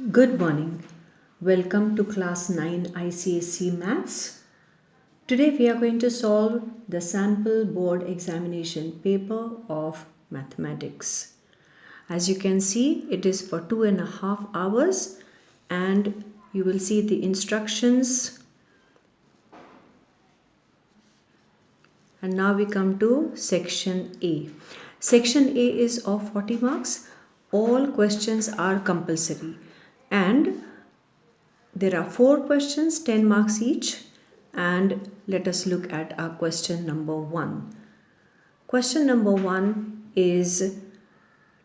Good morning. Welcome to class 9 ICSE Maths. Today we are going to solve the sample board examination paper of mathematics. As you can see, it is for 2.5 hours and you will see the instructions. And now we come to section A. Section A is of 40 marks. All questions are compulsory and there are 4 questions, 10 marks each, and let us look at our question number 1. Question number 1 is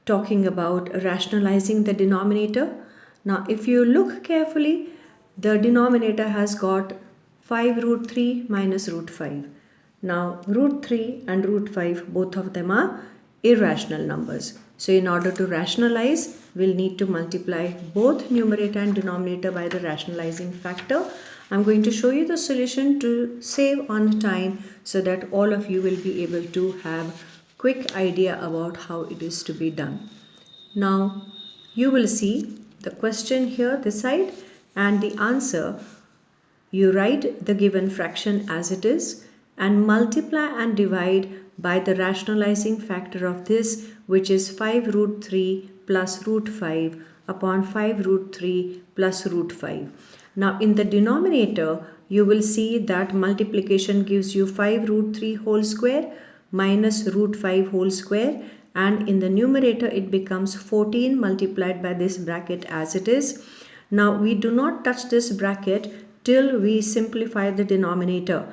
talking about rationalizing the denominator. Now, if you look carefully, the denominator has got 5 root 3 minus root 5. Now, root 3 and root 5, both of them are irrational numbers. So, in order to rationalize, we'll need to multiply both numerator and denominator by the rationalizing factor. I'm going to show you the solution to save on time so that all of you will be able to have quick idea about how it is to be done. Now, you will see the question here this side and the answer. You write the given fraction as it is and multiply and divide by the rationalizing factor of this, which is 5 root 3 plus root 5 upon 5 root 3 plus root 5. Now in the denominator, you will see that multiplication gives you 5 root 3 whole square minus root 5 whole square, and in the numerator it becomes 14 multiplied by this bracket as it is. Now we do not touch this bracket till we simplify the denominator.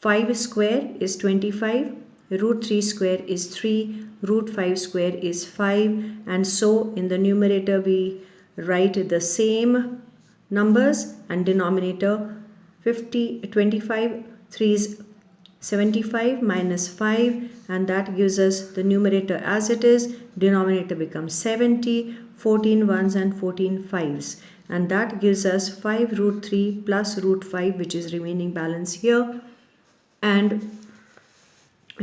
5 square is 25, root 3 square is 3, root 5 square is 5, and so in the numerator we write the same numbers, and denominator 25, 3 is 75 minus 5, and that gives us the numerator as it is. Denominator becomes 70, 14 ones and 14 fives, and that gives us 5 root 3 plus root 5, which is remaining balance here, and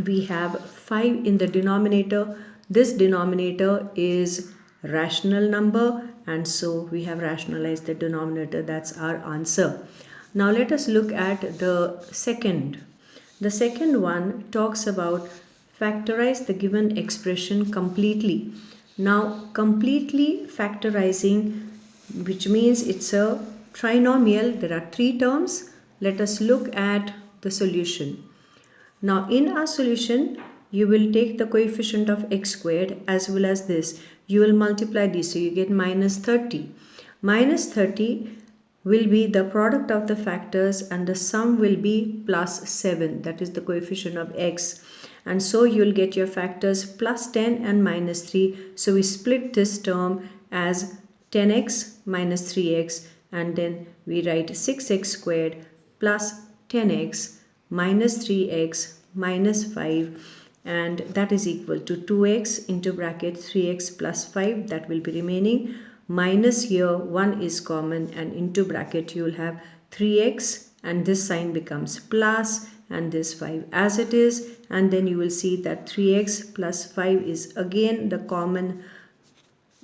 we have 5 in the denominator. This denominator is rational number, and so we have rationalized the denominator. That's our answer. Now let us look at the second. The second one talks about factorize the given expression completely. Now completely factorizing, which means it's a trinomial. There are 3 terms. Let us look at the solution. Now in our solution, you will take the coefficient of x squared as well as this. You will multiply these, so you get minus 30. Minus 30 will be the product of the factors and the sum will be plus 7. That is the coefficient of x. And so you will get your factors plus 10 and minus 3. So we split this term as 10x minus 3x, and then we write 6x squared plus 10x minus 3x minus 5, and that is equal to 2x into bracket 3x plus 5, that will be remaining, minus here 1 is common, and into bracket you will have 3x, and this sign becomes plus, and this 5 as it is, and then you will see that 3x plus 5 is again the common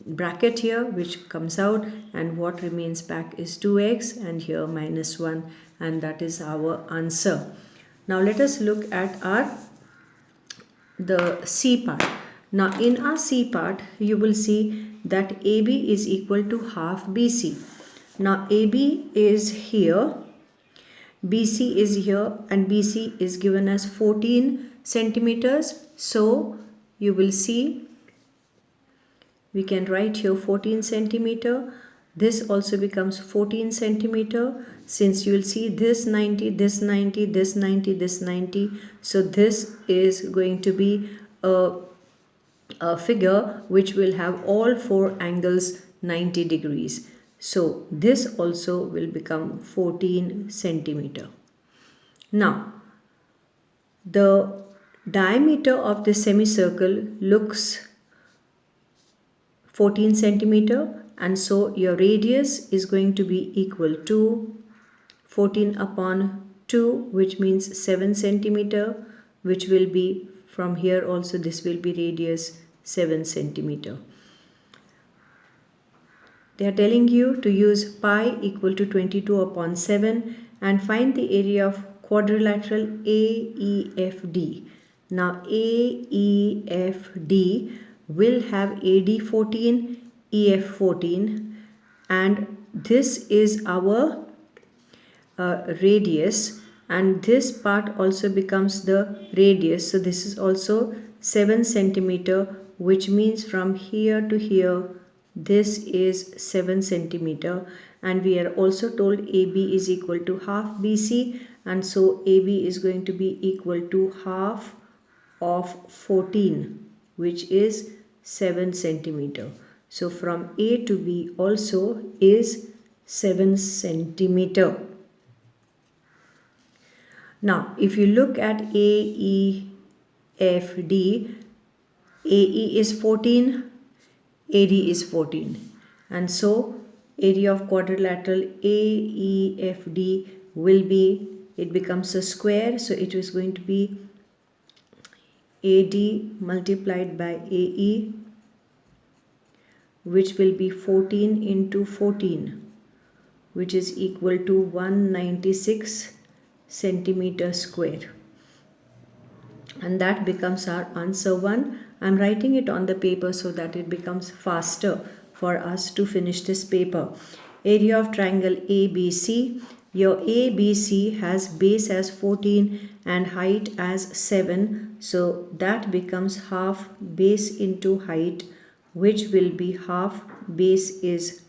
bracket here, which comes out, and what remains back is 2x, and here minus 1, and that is our answer. Now let us look at the C part. Now in our C part, you will see that AB is equal to half BC. Now AB is here, BC is here, and BC is given as 14 centimeters. So you will see we can write here 14 centimeter. This also becomes 14 centimeter, since you will see this 90, this 90, this 90, this 90. So this is going to be a figure which will have all 4 angles 90 degrees. So this also will become 14 centimeter. Now, the diameter of the semicircle looks 14 centimeter, and so your radius is going to be equal to 14 upon 2, which means 7 centimeter, which will be from here also, this will be radius 7 centimeter. They are telling you to use pi equal to 22 upon 7 and find the area of quadrilateral AEFD. Now AEFD will have AD 14, EF 14, and this is our radius, and this part also becomes the radius. So this is also 7 centimeter, which means from here to here this is 7 centimeter, and we are also told AB is equal to half BC, and so AB is going to be equal to half of 14, which is 7 centimeter. So from A to B also is 7 centimeter. Now, if you look at AEFD, AE is 14, AD is 14. And so, area of quadrilateral AEFD will be, it becomes a square. So, it is going to be AD multiplied by AE, which will be 14 into 14, which is equal to 196 centimeter square, and that becomes our answer 1. I'm writing it on the paper so that it becomes faster for us to finish this paper. Area of triangle ABC. Your ABC has base as 14 and height as 7, so that becomes half base into height, which will be half base is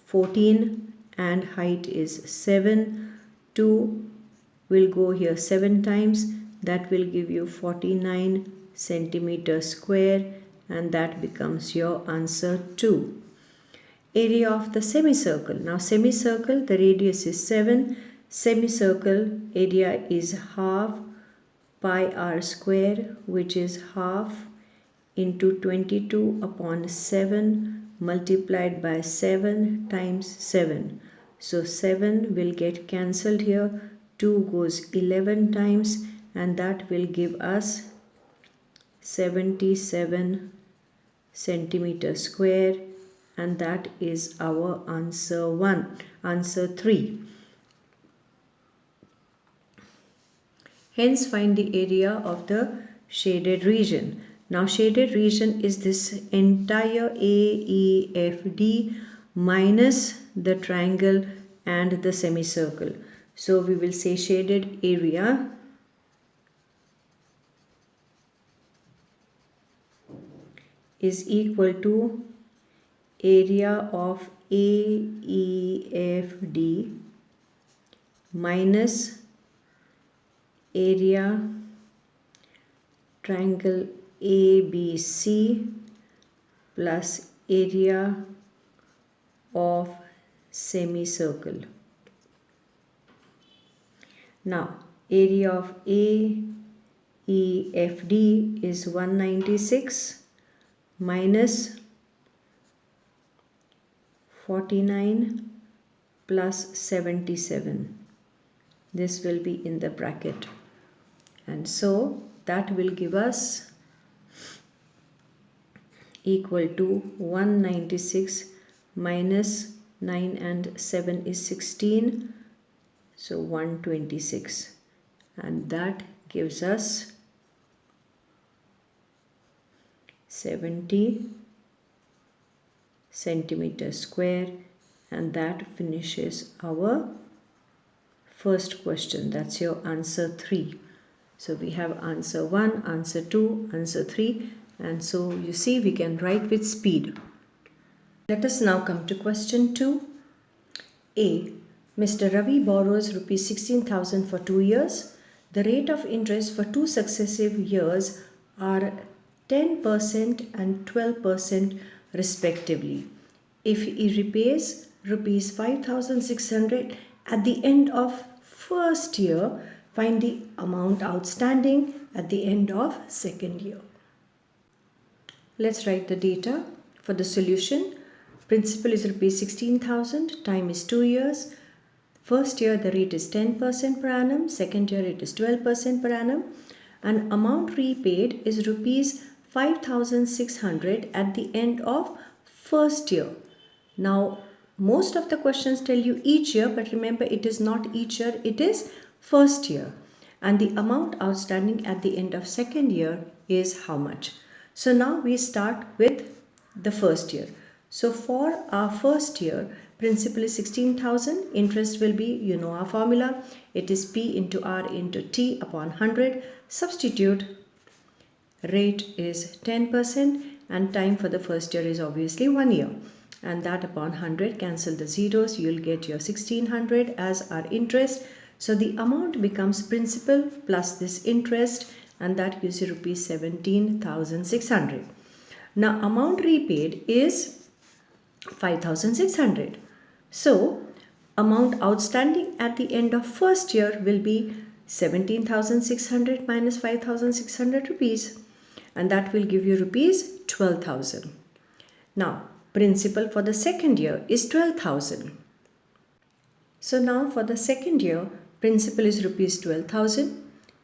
14 and height is 7. 2 will go here 7 times, that will give you 49 centimeter square, and that becomes your answer 2. Area of the semicircle. Now semicircle, the radius is 7, semicircle area is half pi r square, which is half into 22 upon 7 multiplied by 7 times 7. So 7 will get cancelled here, 2 goes 11 times, and that will give us 77 centimeter square, and that is our answer 1. Answer 3. Hence find the area of the shaded region. Now shaded region is this entire AEFD minus the triangle and the semicircle. So we will say shaded area is equal to area of AEFD minus area triangle ABC plus area of semicircle. Now area of AEFD is 196 minus 49 plus 77. This will be in the bracket, and so that will give us equal to 196 minus 9 and 7 is 16, so 126, and that gives us 70 centimeter square, and that finishes our first question. That's your answer 3. So we have answer 1, answer 2, answer 3, and so you see we can write with speed. Let us now come to question 2. A. Mr. Ravi borrows rupees 16,000 for 2 years. The rate of interest for 2 successive years are 10% and 12% respectively. If he repays rupees 5,600 at the end of first year, find the amount outstanding at the end of second year. Let's write the data for the solution. Principal is rupees 16,000, time is 2 years. First year the rate is 10% per annum, second year it is 12% per annum, and amount repaid is rupees 5,600 at the end of first year. Now, most of the questions tell you each year, but remember it is not each year, it is first year. And the amount outstanding at the end of second year is how much? So now we start with the first year. So for our first year, principal is 16,000, interest will be, you know our formula, it is P into R into T upon 100. Substitute, rate is 10% and time for the first year is obviously 1 year. And that upon 100, cancel the zeros, you'll get your 1600 as our interest. So the amount becomes principal plus this interest, and that gives you rupees 17,600. Now amount repaid is 5,600. So amount outstanding at the end of first year will be 17,600 minus 5,600 rupees, and that will give you rupees 12,000. Now principal for the second year is 12,000. So now for the second year, principal is rupees 12,000,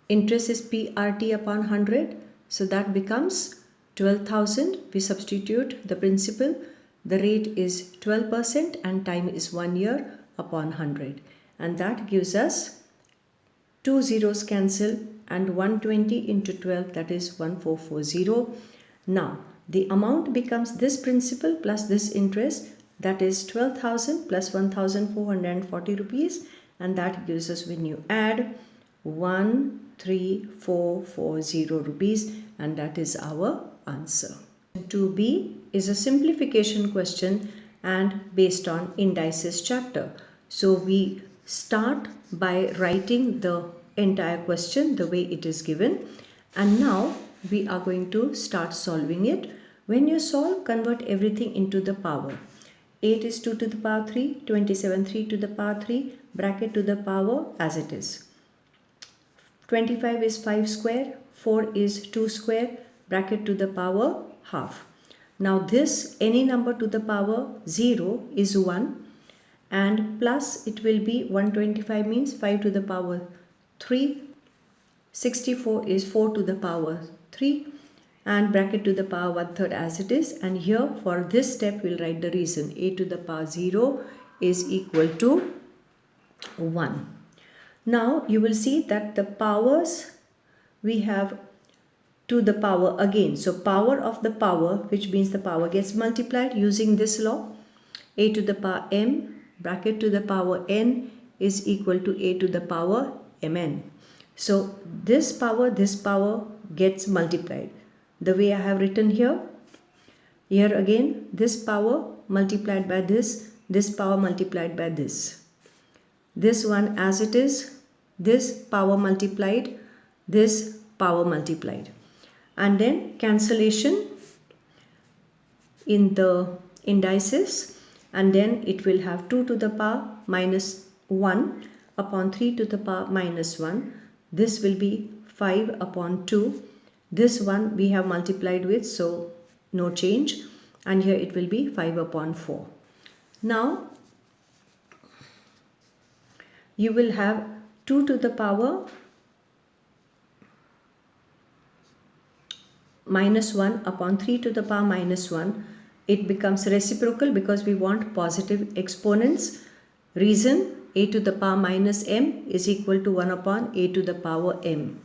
interest is PRT upon 100, so that becomes 12,000. We substitute the principal, the rate is 12% and time is 1 year upon 100, and that gives us 2 zeros cancel and 120 into 12, that is 1440. Now the amount becomes this principal plus this interest, that is 12,000 plus 1,440 rupees, and that gives us, when you add, 13,440 rupees, and that is our answer. 2B is a simplification question and based on indices chapter. So we start by writing the entire question the way it is given, and now we are going to start solving it. When you solve, convert everything into the power. 8 is 2 to the power 3, 27 3 to the power 3, bracket to the power as it is. 25 is 5 square, 4 is 2 square, bracket to the power half. Now this, any number to the power 0 is 1, and plus it will be 125 means 5 to the power 3, 64 is 4 to the power 3, and bracket to the power 1/3 as it is. And here for this step we'll write the reason. A to the power 0 is equal to 1. Now you will see that the powers we have to the power again. So power of the power, which means the power gets multiplied using this law. A to the power m, bracket to the power n is equal to a to the power mn. So this power gets multiplied. The way I have written here, here again this power multiplied by this power multiplied by this one as it is, this power multiplied, this power multiplied, and then cancellation in the indices, and then it will have 2 to the power minus 1 upon 3 to the power minus 1. This will be 5 upon 2. This one we have multiplied with, so no change, and here it will be 5 upon 4. Now you will have 2 to the power minus 1 upon 3 to the power minus 1. It becomes reciprocal because we want positive exponents. Reason, a to the power minus m is equal to 1 upon a to the power m.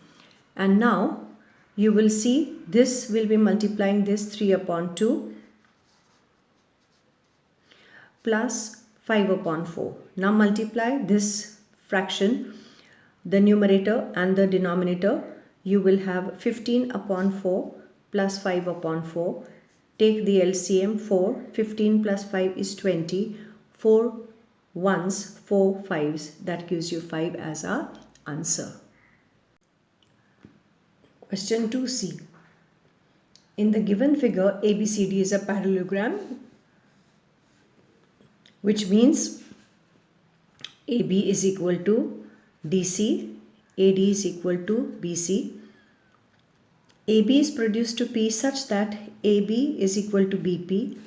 And now you will see this will be multiplying this 3 upon 2 plus 5 upon 4. Now multiply this fraction, the numerator and the denominator. You will have 15 upon 4 plus 5 upon 4. Take the LCM, 4. 15 plus 5 is 20. 4 ones, 4 fives. That gives you 5 as our answer. Question 2C. In the given figure, ABCD is a parallelogram, which means AB is equal to DC, AD is equal to BC. AB is produced to P such that AB is equal to BP.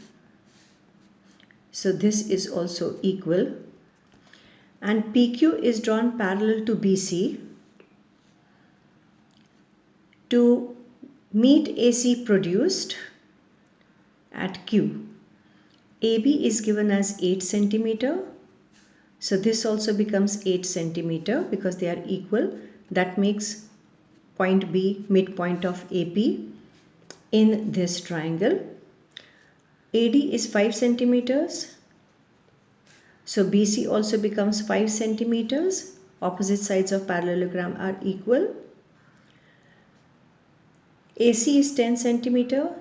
So this is also equal. And PQ is drawn parallel to BC. To meet AC produced at Q, AB is given as 8 centimeter. So this also becomes 8 centimeter because they are equal. That makes point B midpoint of AP in this triangle. AD is 5 centimeters. So BC also becomes 5 centimeters. Opposite sides of parallelogram are equal. AC is 10 centimeter.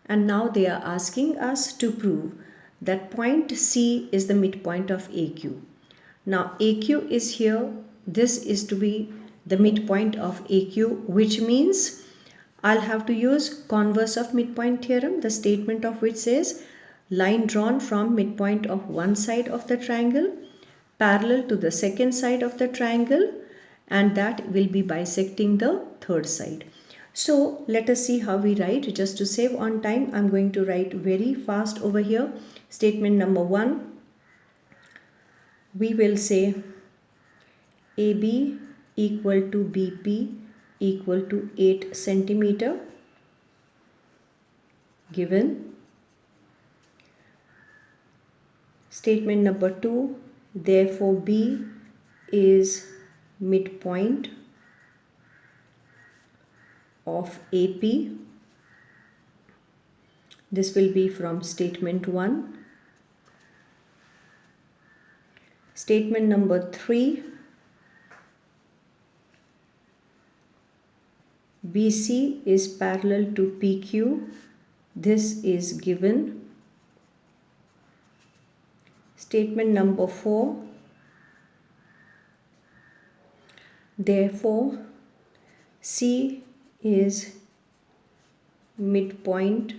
And now they are asking us to prove that point C is the midpoint of AQ. Now AQ is here. This is to be the midpoint of AQ, which means I'll have to use converse of midpoint theorem, the statement of which says line drawn from midpoint of one side of the triangle parallel to the second side of the triangle, and that will be bisecting the third side. So let us see how we write. Just to save on time, I'm going to write very fast over here. Statement number 1, we will say AB equal to BP equal to 8 centimeter given. Statement number 2, therefore B is midpoint of AP. This will be from statement 1. Statement number 3, BC is parallel to PQ. This is given. Statement number 4, therefore C is midpoint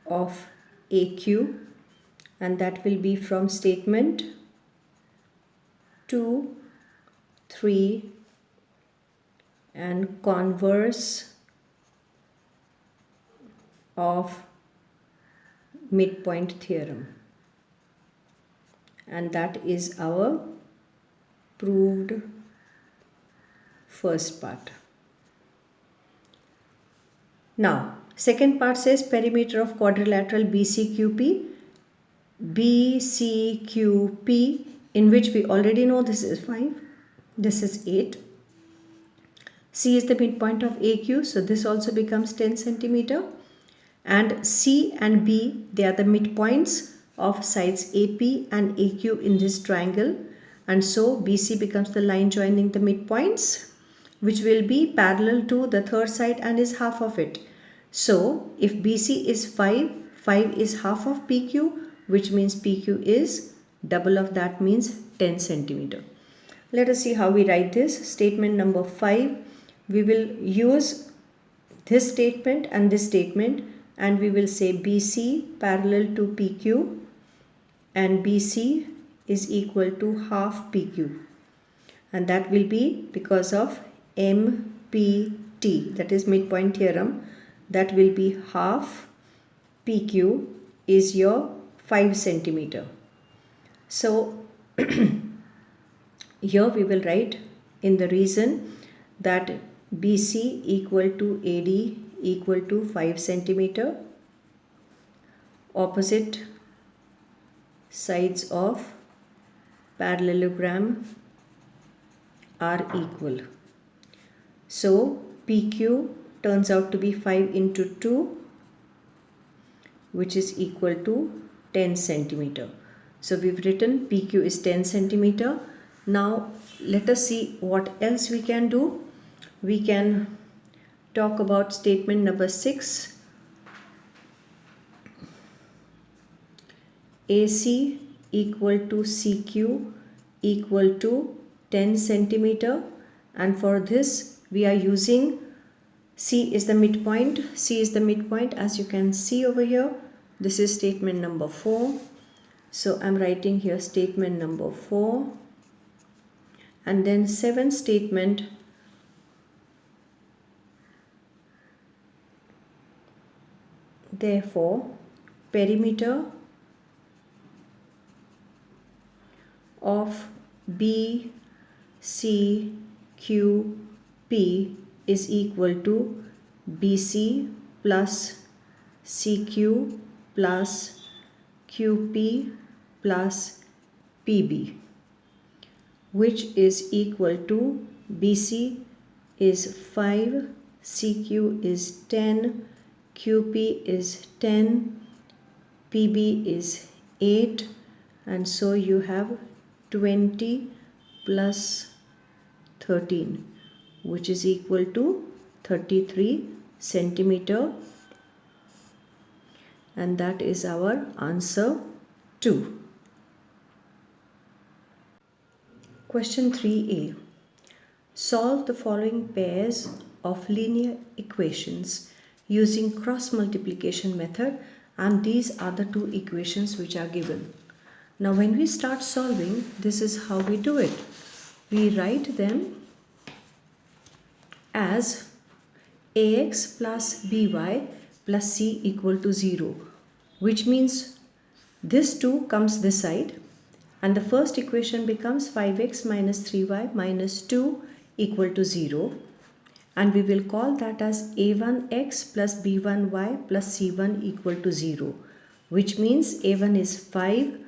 of AQ, and that will be from statement 2, 3 and converse of midpoint theorem, and that is our proved first part. Now second part says perimeter of quadrilateral BCQP. BCQP, in which we already know this is 5, this is 8. C is the midpoint of AQ, so this also becomes 10 centimeter. And C and B, they are the midpoints of sides AP and AQ in this triangle. And so BC becomes the line joining the midpoints, which will be parallel to the third side and is half of it. So if BC is 5, 5 is half of PQ, which means PQ is double of that, means 10 centimeter. Let us see how we write this. Statement number 5, we will use this statement and this statement, and we will say BC parallel to PQ and BC is equal to half PQ, and that will be because of MPT, that is midpoint theorem. That will be half PQ is your 5 centimeter. So here we will write in the reason that BC equal to AD equal to 5 centimeter. Opposite sides of parallelogram are equal. So PQ turns out to be 5 into 2, which is equal to 10 centimeter. So we've written PQ is 10 centimeter. Now let us see what else we can do. We can talk about statement number 6. AC equal to CQ equal to 10 centimeter, and for this we are using C is the midpoint. C is the midpoint, as you can see over here. This is statement number 4. So I'm writing here statement number 4, and then 7th statement. Therefore, perimeter of BCQP is equal to BC plus CQ plus QP plus PB, which is equal to BC is 5, CQ is 10, QP is 10, PB is 8, and so you have 20 plus 13, which is equal to 33 centimeter, and that is our answer 2. Question 3a. Solve the following pairs of linear equations using cross multiplication method, and these are the two equations which are given. Now when we start solving, this is how we do it. We write them as ax plus by plus c equal to 0, which means this 2 comes this side, and the first equation becomes 5x minus 3y minus 2 equal to 0, and we will call that as a1x plus b1y plus c1 equal to 0, which means a1 is 5,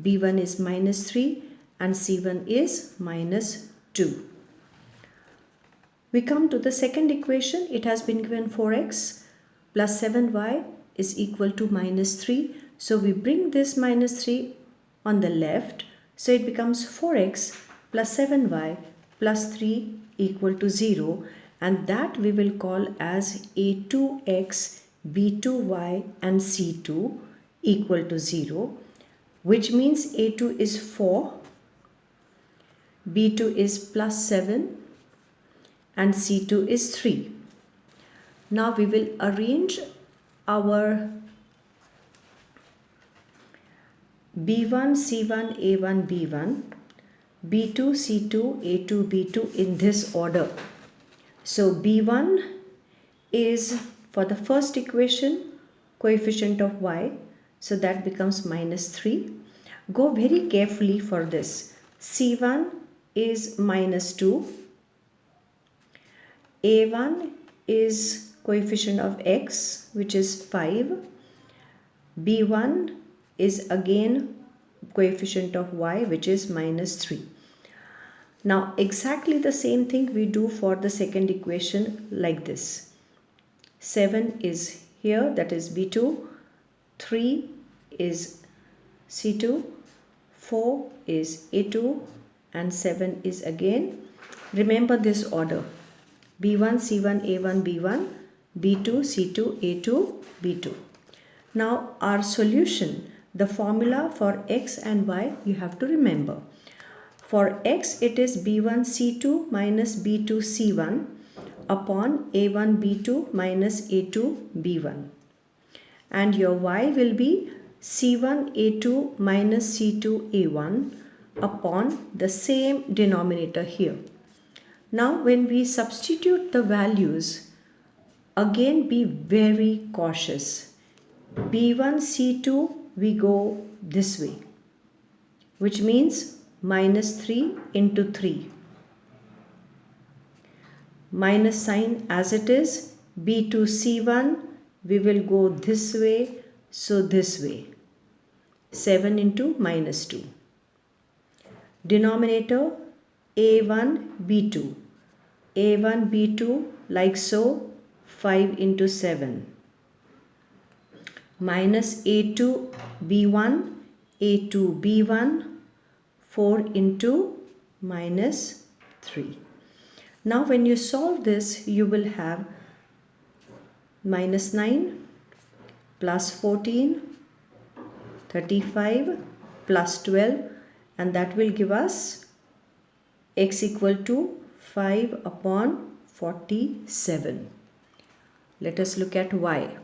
b1 is minus 3, and c1 is minus 2. We come to the second equation. It has been given 4x plus 7y is equal to minus 3. So we bring this minus 3 on the left. So it becomes 4x plus 7y plus 3 equal to 0. And that we will call as a2x, b2y and c2 equal to 0. Which means a2 is 4, b2 is plus 7, and C2 is 3. Now we will arrange our B1, C1, A1, B1, B2, C2, A2, B2 in this order. So B1 is, for the first equation, coefficient of y, so that becomes minus 3. Go very carefully for this. C1 is minus 2. A1 is coefficient of x, which is 5. B1 is again coefficient of y, which is minus 3. Now exactly the same thing we do for the second equation like this. 7 is here, that is B2. 3 is C2. 4 is A2. And 7 is again. Remember this order. B1, C1, A1, B1, B2, C2, A2, B2. Now our solution, the formula for x and y, you have to remember. For x it is B1, C2 minus B2, C1 upon A1, B2 minus A2, B1. And your y will be C1, A2 minus C2, A1 upon the same denominator here. Now when we substitute the values, again be very cautious. B1, C2 we go this way, which means minus 3 into 3. Minus sign as it is. B2, C1 we will go this way, so this way. 7 into minus 2. Denominator A1, B2. A1, B2 like so, 5 into 7. Minus A2, B1, A2, B1, 4 into minus 3. Now when you solve this, you will have minus 9 plus 14, 35 plus 12, and that will give us x equal to 5 upon 47. Let us look at y.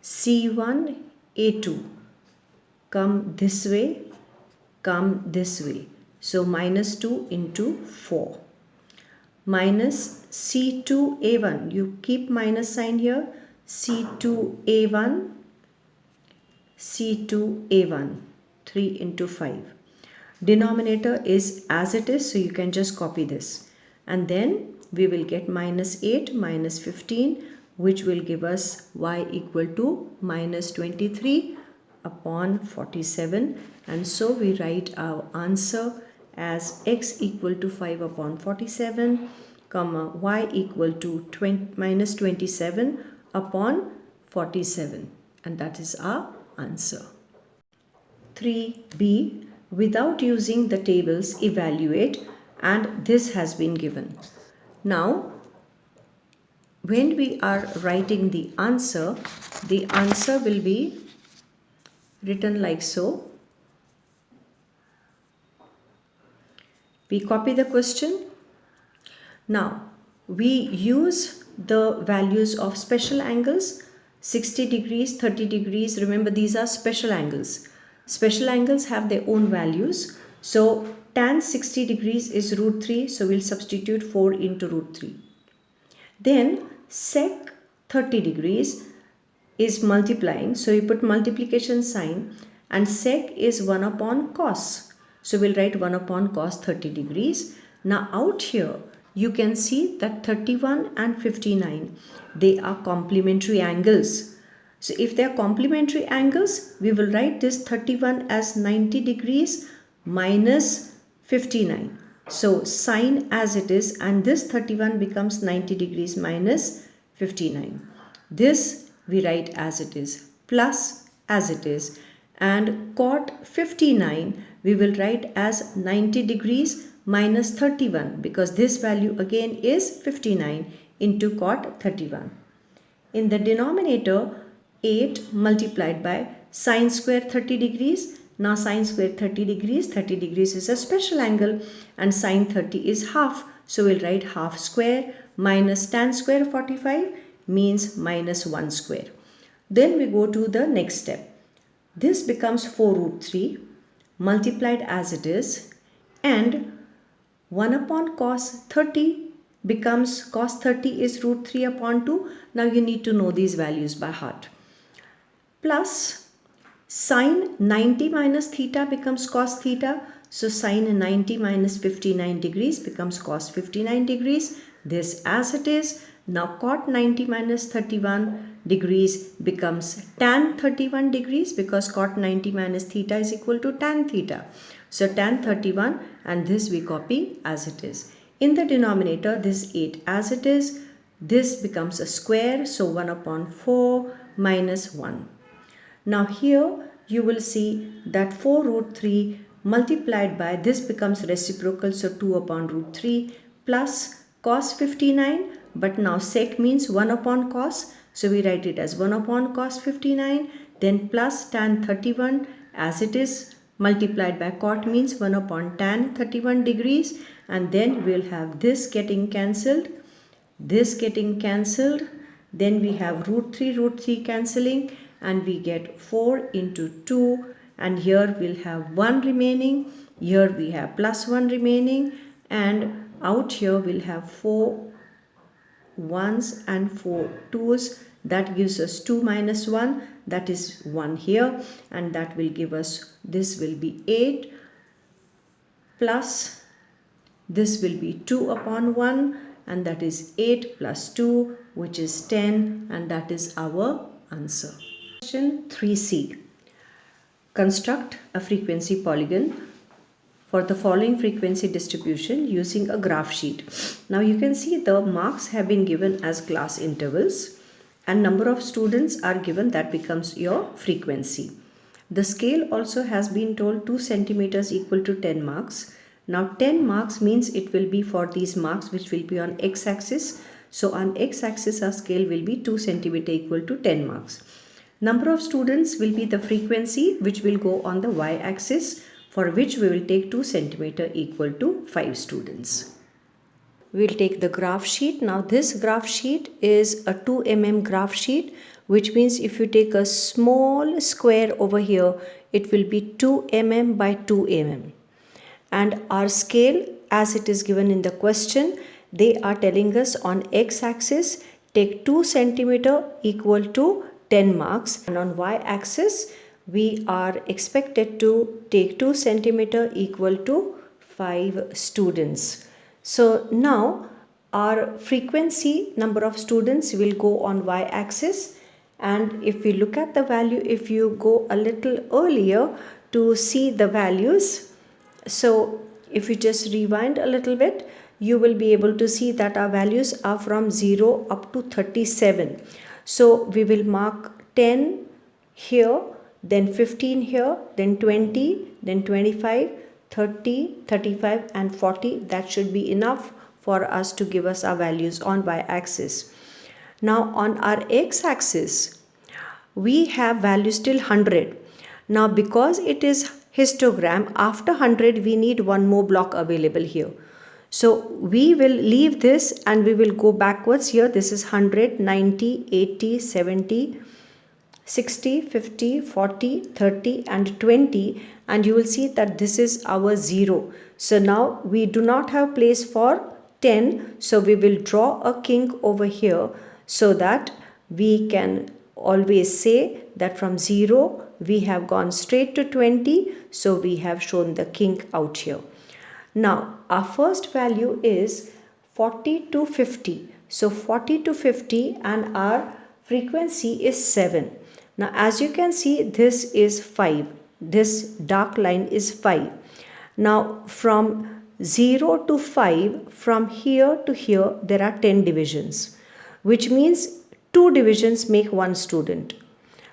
C1, A2 come this way, come this way. So minus 2 into 4. Minus C2, A1. You keep minus sign here. C2, A1. C2, A1. 3 into 5. Denominator is as it is, so you can just copy this. And then we will get minus 8, minus 15, which will give us y equal to minus 23 upon 47, and so we write our answer as x equal to 5 upon 47, comma y equal to minus 27 upon 47, and that is our answer. 3b, without using the tables evaluate, and this has been given. Now when we are writing the answer will be written like so. We copy the question. Now we use the values of special angles, 60 degrees, 30 degrees. Remember, these are special angles. Special angles have their own values. So tan 60 degrees is root 3. So we'll substitute 4 into root 3. Then sec 30 degrees is multiplying. So you put multiplication sign, and sec is 1 upon cos. So we'll write 1 upon cos 30 degrees. Now out here you can see that 31 and 59, they are complementary angles. So if they are complementary angles, we will write this 31 as 90 degrees minus 59. So sine as it is, and this 31 becomes 90 degrees minus 59. This we write as it is, plus as it is, and cot 59 we will write as 90 degrees minus 31, because this value again is 59 into cot 31. In the denominator, 8 multiplied by sine square 30 degrees. Now sine square 30 degrees is a special angle, and sine 30 is half. So we'll write half square minus tan square 45 means minus 1 square. Then we go to the next step. This becomes 4 root 3 multiplied as it is, and 1 upon cos 30 becomes cos 30 is root 3 upon 2. Now you need to know these values by heart. Plus sine 90 minus theta becomes cos theta. So sine 90 minus 59 degrees becomes cos 59 degrees. This as it is. Now cot 90 minus 31 degrees becomes tan 31 degrees, because cot 90 minus theta is equal to tan theta. So tan 31, and this we copy as it is. In the denominator, this 8 as it is. This becomes a square, so 1 upon 4 minus 1. Now here you will see that 4 root 3 multiplied by this becomes reciprocal, so 2 upon root 3 plus cos 59, but now sec means 1 upon cos, so we write it as 1 upon cos 59, then plus tan 31 as it is multiplied by cot means 1 upon tan 31 degrees, and then we'll have this getting cancelled, this getting cancelled, then we have root 3 cancelling, and we get 4 into 2, and here we'll have 1 remaining, here we have plus 1 remaining, and out here we'll have 4 1s and 4 2s. That gives us 2 minus 1, that is 1 here, and that will give us, this will be 8 plus this will be 2 upon 1, and that is 8 plus 2, which is 10, and that is our answer. Question 3c. Construct a frequency polygon for the following frequency distribution using a graph sheet. Now you can see the marks have been given as class intervals, and number of students are given, that becomes your frequency. The scale also has been told 2 centimeters equal to 10 marks. Now 10 marks means it will be for these marks which will be on x-axis. So on x-axis our scale will be 2 centimeter equal to 10 marks. Number of students will be the frequency which will go on the y-axis, for which we will take 2 centimeter equal to 5 students. We'll take the graph sheet. Now this graph sheet is a 2 mm graph sheet, which means if you take a small square over here, it will be 2 mm by 2 mm. And our scale, as it is given in the question, they are telling us on x-axis take 2 centimeter equal to 10 marks, and on y-axis we are expected to take 2 centimeter equal to 5 students. So now our frequency, number of students, will go on y-axis. And if we look at the value, if you go a little earlier to see the values, so if you just rewind a little bit, you will be able to see that our values are from 0 up to 37. So we will mark 10 here, then 15 here, then 20, then 25, 30, 35 and 40. That should be enough for us to give us our values on y-axis. Now on our x-axis, we have values till 100. Now because it is histogram, after 100 we need one more block available here. So we will leave this and we will go backwards here. This is 100, 90, 80, 70, 60, 50, 40, 30 and 20, and you will see that this is our 0. So now we do not have place for 10, so we will draw a kink over here so that we can always say that from 0 we have gone straight to 20, so we have shown the kink out here. Now our first value is 40 to 50. So 40 to 50 and our frequency is 7. Now as you can see, this is 5. This dark line is 5. Now from 0 to 5, from here to here, there are 10 divisions, which means 2 divisions make 1 student.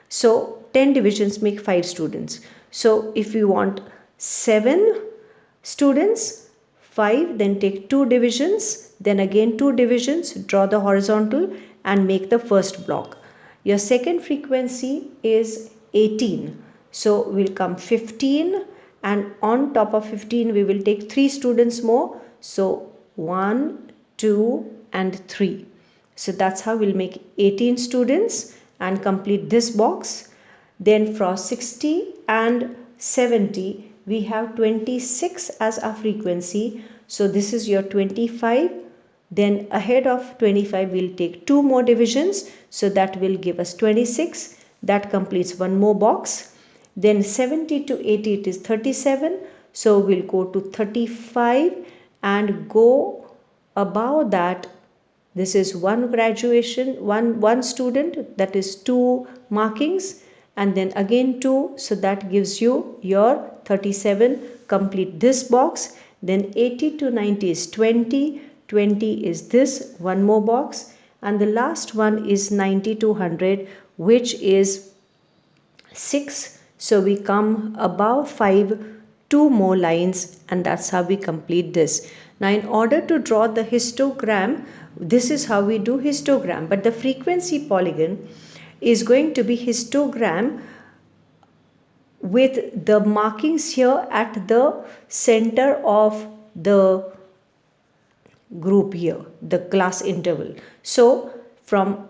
So 10 divisions make 5 students. So if we want 7 students, 5, then take 2 divisions, then again 2 divisions, draw the horizontal and make the first block. Your second frequency is 18. So we'll come 15 and on top of 15 we will take 3 students more. So 1, 2 and 3. So that's how we'll make 18 students and complete this box. Then for 60 and 70 we have 26 as our frequency. So this is your 25. Then ahead of 25 we'll take 2 more divisions, so that will give us 26. That completes one more box. Then 70 to 80 it is 37, so we'll go to 35 and go above that. This is one graduation, one student, that is 2 markings, and then again 2, so that gives you your 37. Complete this box. Then 80 to 90 is 20. 20 is this, one more box, and the last one is 90 to 100, which is 6. So we come above 5, 2 more lines, and that's how we complete this. Now in order to draw the histogram, this is how we do histogram, but the frequency polygon is going to be histogram with the markings here at the center of the group here, the class interval. So from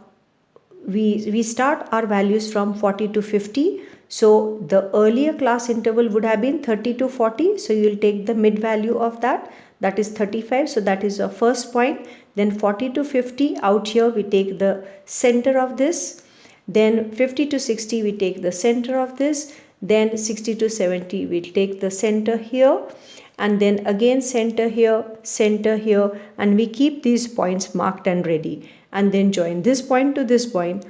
we start our values from 40 to 50. So the earlier class interval would have been 30 to 40. So you will take the mid value of that, that is 35. So that is our first point. Then 40 to 50, out here we take the center of this. Then 50 to 60 we take the center of this. Then 60 to 70 we take the center here. And then again center here, and we keep these points marked and ready, and then join this point to this point,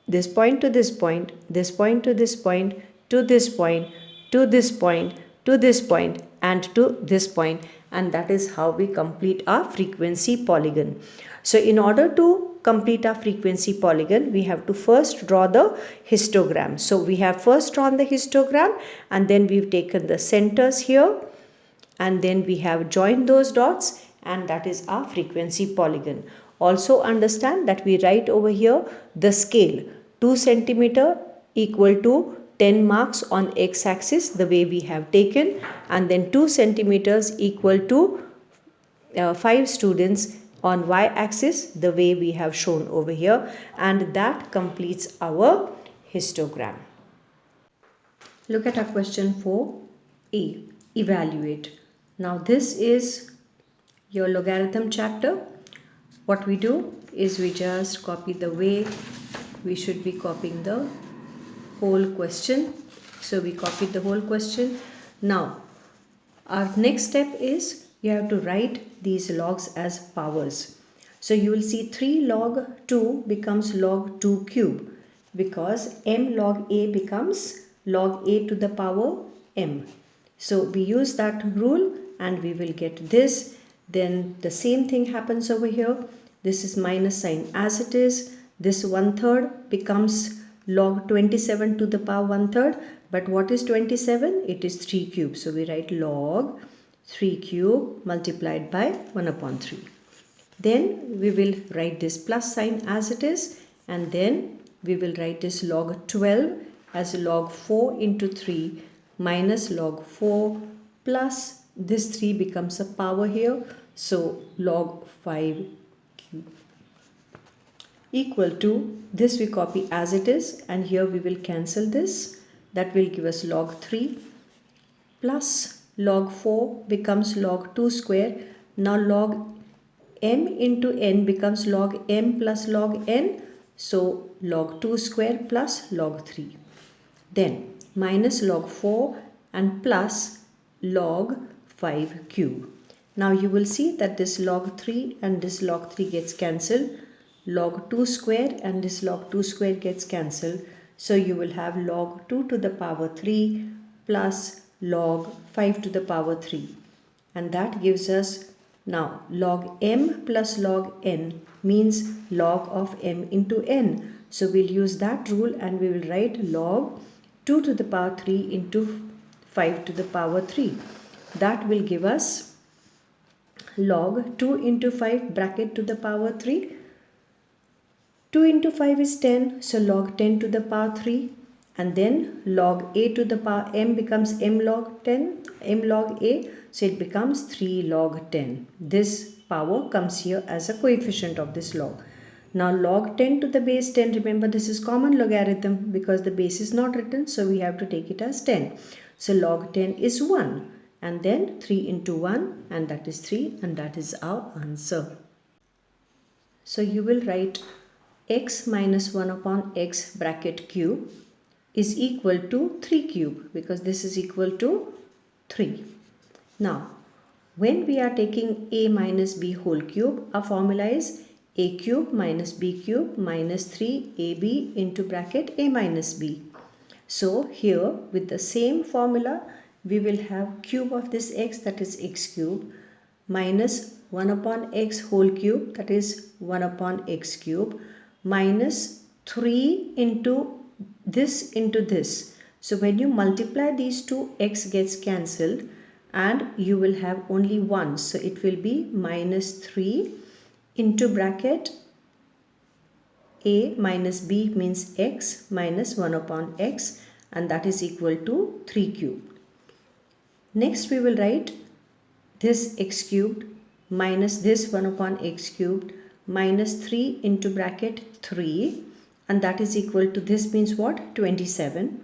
this point to this point, this point to this point, to this point, to this point, to this point, and to this point, and that is how we complete our frequency polygon. So in order to complete our frequency polygon, we have to first draw the histogram. So we have first drawn the histogram, and then we've taken the centers here, and then we have joined those dots, and that is our frequency polygon. Also understand that we write over here the scale, 2 centimeter equal to 10 marks on x-axis, the way we have taken, and then 2 centimeters equal to 5 students on y-axis, the way we have shown over here, and that completes our histogram. Look at our question 4a, evaluate. Now this is your logarithm chapter. What we do is we just copy the way we should be copying the whole question. So we copied the whole question. Now our next step is you have to write these logs as powers. So you will see 3 log 2 becomes log 2 cube, because m log a becomes log a to the power m. So we use that rule and we will get this. Then the same thing happens over here. This is minus sign as it is. This 1/3 becomes log 27 to the power 1/3. But what is 27? It is 3 cube. So we write log 3 cube multiplied by 1/3. Then we will write this plus sign as it is, and then we will write this log 12 as log 4 into 3 minus log 4 plus this 3 becomes a power here. So log 5 cube equal to this we copy as it is, and here we will cancel this. That will give us log 3 plus log 4 becomes log 2 square. Now log m into n becomes log m plus log n. So log 2 square plus log 3. Then minus log 4 and plus log 5 cube. Now you will see that this log 3 and this log 3 gets cancelled. Log 2 square and this log 2 square gets cancelled. So you will have log 2 to the power 3 plus log 5 to the power 3. And that gives us now log m plus log n means log of m into n. So we'll use that rule and we will write log 2 to the power 3 into 5 to the power 3. That will give us log 2 into 5 bracket to the power 3. 2 into 5 is 10, so log 10 to the power 3, and then log a to the power m becomes m log 10, m log a, so it becomes 3 log 10. This power comes here as a coefficient of this log. Now log 10 to the base 10, remember this is common logarithm because the base is not written, so we have to take it as 10. So log 10 is 1, and then 3 into 1, and that is 3, and that is our answer. So you will write x minus 1 upon x bracket cube is equal to 3 cube, because this is equal to 3. Now when we are taking a minus b whole cube, our formula is a cube minus b cube minus 3ab into bracket a minus b. So here with the same formula we will have cube of this x, that is x cube, minus 1 upon x whole cube, that is 1 upon x cube, minus 3 into this. So when you multiply these two, x gets cancelled and you will have only 1. So it will be minus 3 into bracket a minus b means x minus 1 upon x, and that is equal to 3 cube. Next we will write this x cubed minus this 1 upon x cubed minus 3 into bracket 3, and that is equal to this means what? 27.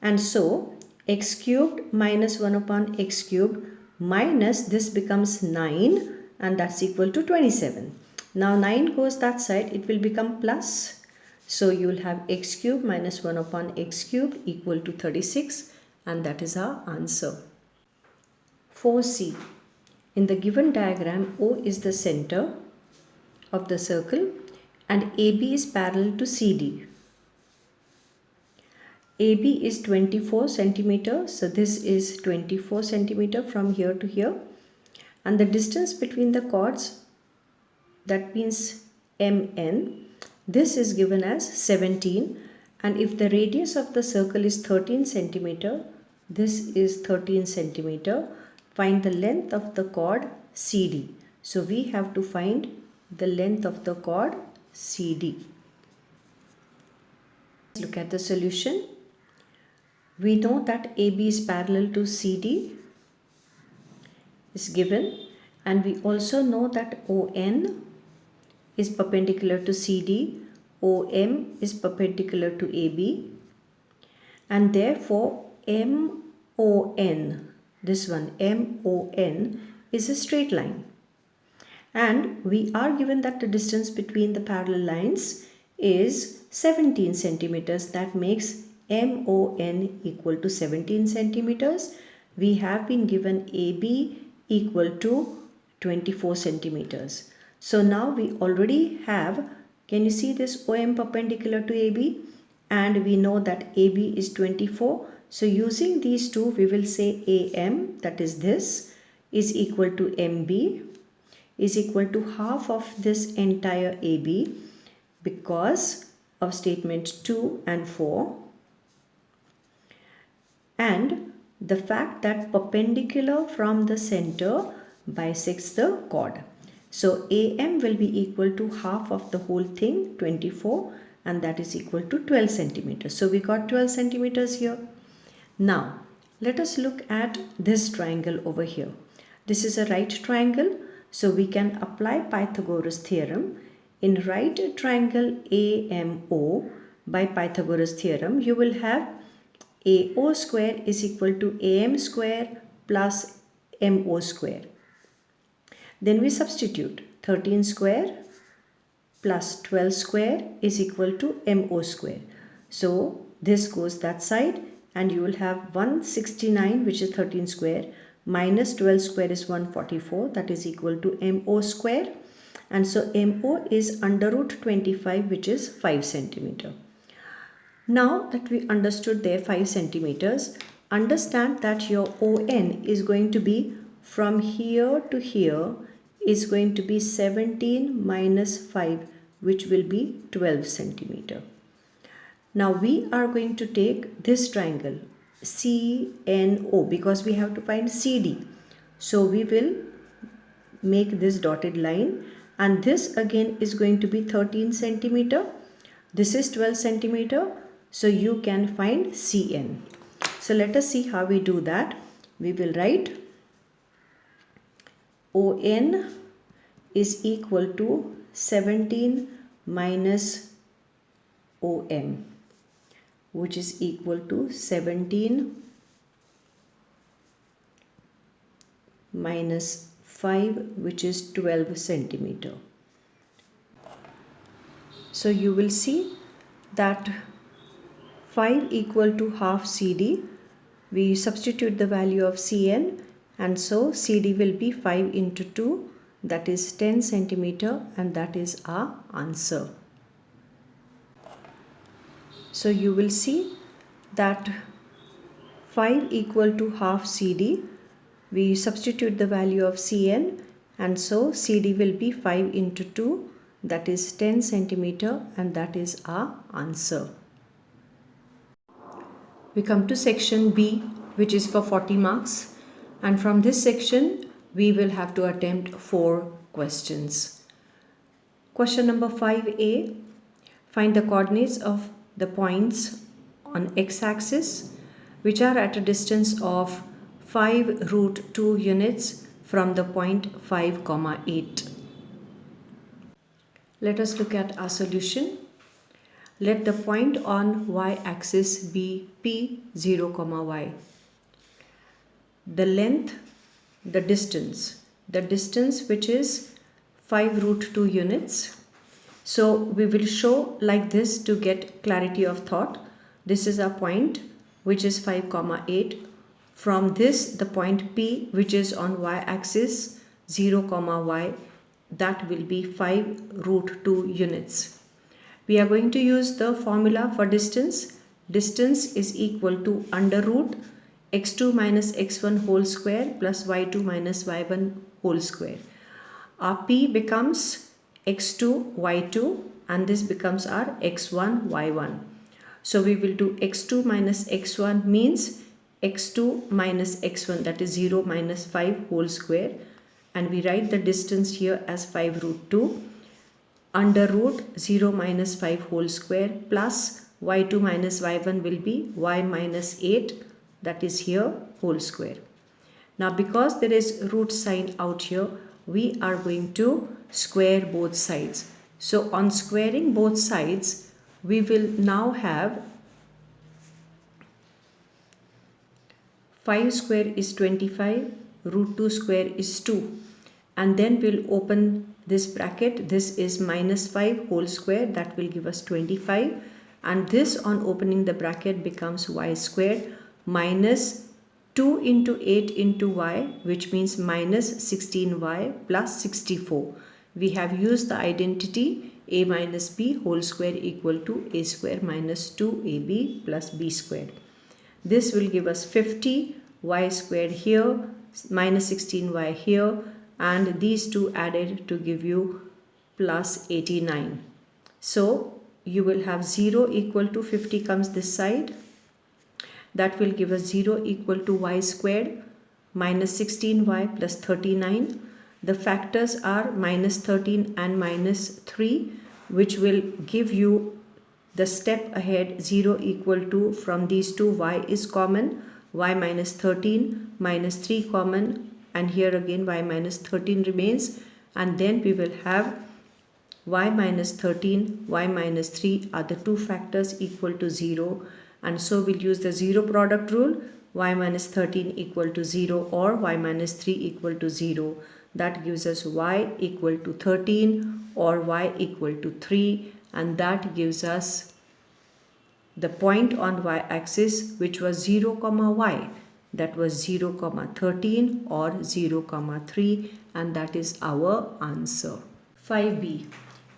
And so x cubed minus 1 upon x cubed minus this becomes 9, and that's equal to 27. Now 9 goes that side, it will become plus. So you will have x cubed minus 1 upon x cubed equal to 36, and that is our answer. 4c. In the given diagram, O is the center of the circle and AB is parallel to CD. AB is 24 centimeter, so this is 24 centimeter from here to here, and the distance between the chords, that means MN, this is given as 17, and if the radius of the circle is 13 centimeter, this is 13 centimeter, find the length of the chord CD. So we have to find the length of the chord CD. Look at the solution. We know that AB is parallel to CD is given, and we also know that ON is perpendicular to CD, OM is perpendicular to AB, and therefore MON, this one MON, is a straight line. And we are given that the distance between the parallel lines is 17 centimeters. That makes MON equal to 17 centimeters. We have been given AB equal to 24 centimeters. So now we already have, can you see this OM perpendicular to AB? And we know that AB is 24. So using these two, we will say AM, that is this, is equal to MB, is equal to half of this entire AB because of statement 2 and 4. And the fact that perpendicular from the center bisects the chord. So AM will be equal to half of the whole thing, 24, and that is equal to 12 centimeters. So we got 12 centimeters here. Now let us look at this triangle over here. This is a right triangle, so we can apply Pythagoras theorem. In right triangle AMO, by Pythagoras theorem, you will have AO square is equal to AM square plus MO square. Then we substitute 13 square plus 12 square is equal to MO square. So this goes that side and you will have 169, which is 13 square, minus 12 square is 144, that is equal to MO square. And so MO is under root 25, which is 5 centimeter. Now that we understood their 5 centimeters, understand that your ON is going to be from here to here is going to be 17 minus 5, which will be 12 centimeter. Now we are going to take this triangle CNO because we have to find CD. So we will make this dotted line, and this again is going to be 13 centimeter. This is 12 centimeter. So you can find CN. So let us see how we do that. We will write ON is equal to 17 minus OM, which is equal to 17 minus 5, which is 12 centimeter. So you will see that 5 equal to half CD. We substitute the value of CN, and so CD will be 5 into 2, that is 10 centimeter, and that is our answer. So you will see that 5 equal to half CD. We substitute the value of CN, and so CD will be 5 into 2, that is 10 centimeter, and that is our answer. We come to section B, which is for 40 marks, and from this section we will have to attempt 4 questions. Question number 5A, find the coordinates of the points on x-axis which are at a distance of 5 root 2 units from the point 5, 8. Let us look at our solution. Let the point on y-axis be P 0, y. The length, the distance which is 5 root 2 units. So we will show like this to get clarity of thought. This is our point which is 5, 8. From this, the point P, which is on y-axis 0, y, that will be 5 root 2 units. We are going to use the formula for distance. Distance is equal to under root x2 minus x1 whole square plus y2 minus y1 whole square. Our P becomes x2, y2, and this becomes our x1, y1. So we will do x2 minus x1 means x2 minus x1, that is 0 minus 5 whole square, and we write the distance here as 5 root 2 under root 0 minus 5 whole square plus y2 minus y1 will be y minus 8, that is here whole square. Now because there is root sign out here, we are going to square both sides. So on squaring both sides, we will now have 5 square is 25, root 2 square is 2, and then we'll open this bracket. This is minus 5 whole square, that will give us 25, and this on opening the bracket becomes y squared minus 2 into 8 into y, which means minus 16y plus 64. we have used the identity a minus b whole square equal to a square minus 2ab plus b squared. This will give us 50 y squared here minus 16y here, and these two added to give you plus 89. So you will have 0 equal to 50 comes this side. That will give us 0 equal to y squared minus 16y plus 39. The factors are minus 13 and minus 3, which will give you the step ahead 0 equal to, from these two y is common, y minus 13 minus 3 common, and here again y minus 13 remains, and then we will have y minus 13, y minus 3 are the two factors equal to 0, and so we'll use the zero product rule, y minus 13 equal to 0 or y minus 3 equal to 0. That gives us y equal to 13 or y equal to 3, and that gives us the point on y-axis which was 0 comma y, that was 0 comma 13 or 0 comma 3, and that is our answer. 5b.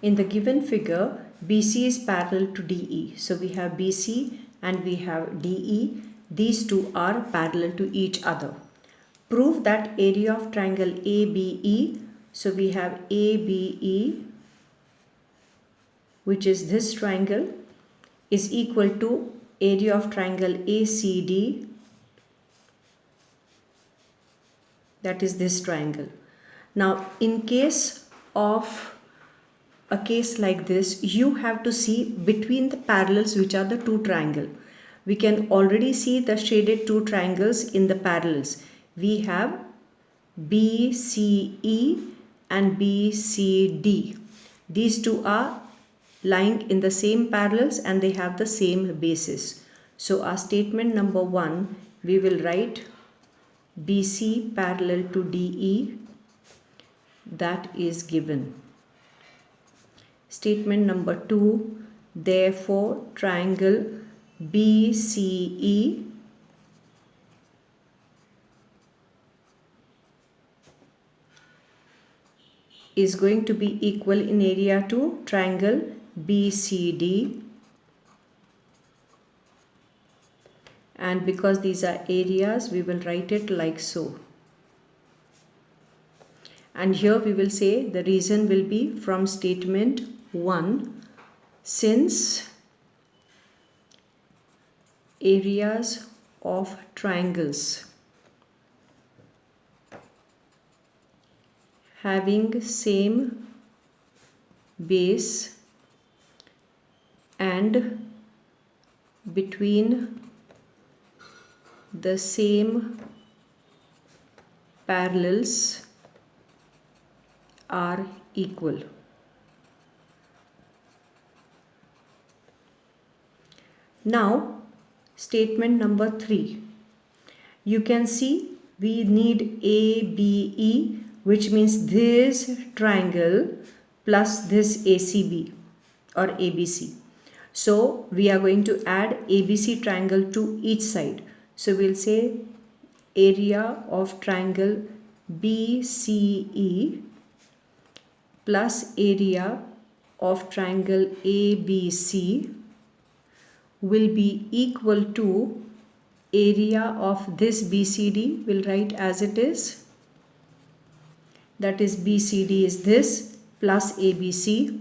In the given figure, BC is parallel to DE. So we have BC and we have DE. These two are parallel to each other. Prove that area of triangle ABE. So we have ABE, which is this triangle, is equal to area of triangle ACD, that is this triangle. Now in case of a case like this, you have to see between the parallels which are the two triangles. We can already see the shaded two triangles in the parallels. We have BCE and BCD. These two are lying in the same parallels and they have the same basis. So our statement number 1, we will write BC parallel to DE, that is given. Statement number 2, therefore triangle BCE is going to be equal in area to triangle BCD, and because these are areas, we will write it like so. And here we will say the reason will be from statement 1, since areas of triangles having same base and between the same parallels are equal. Now statement number 3, you can see we need ABE, which means this triangle plus this ACB or ABC. So we are going to add ABC triangle to each side. So we'll say area of triangle BCE plus area of triangle ABC will be equal to area of this BCD. We'll write as it is, that is BCD is this plus ABC,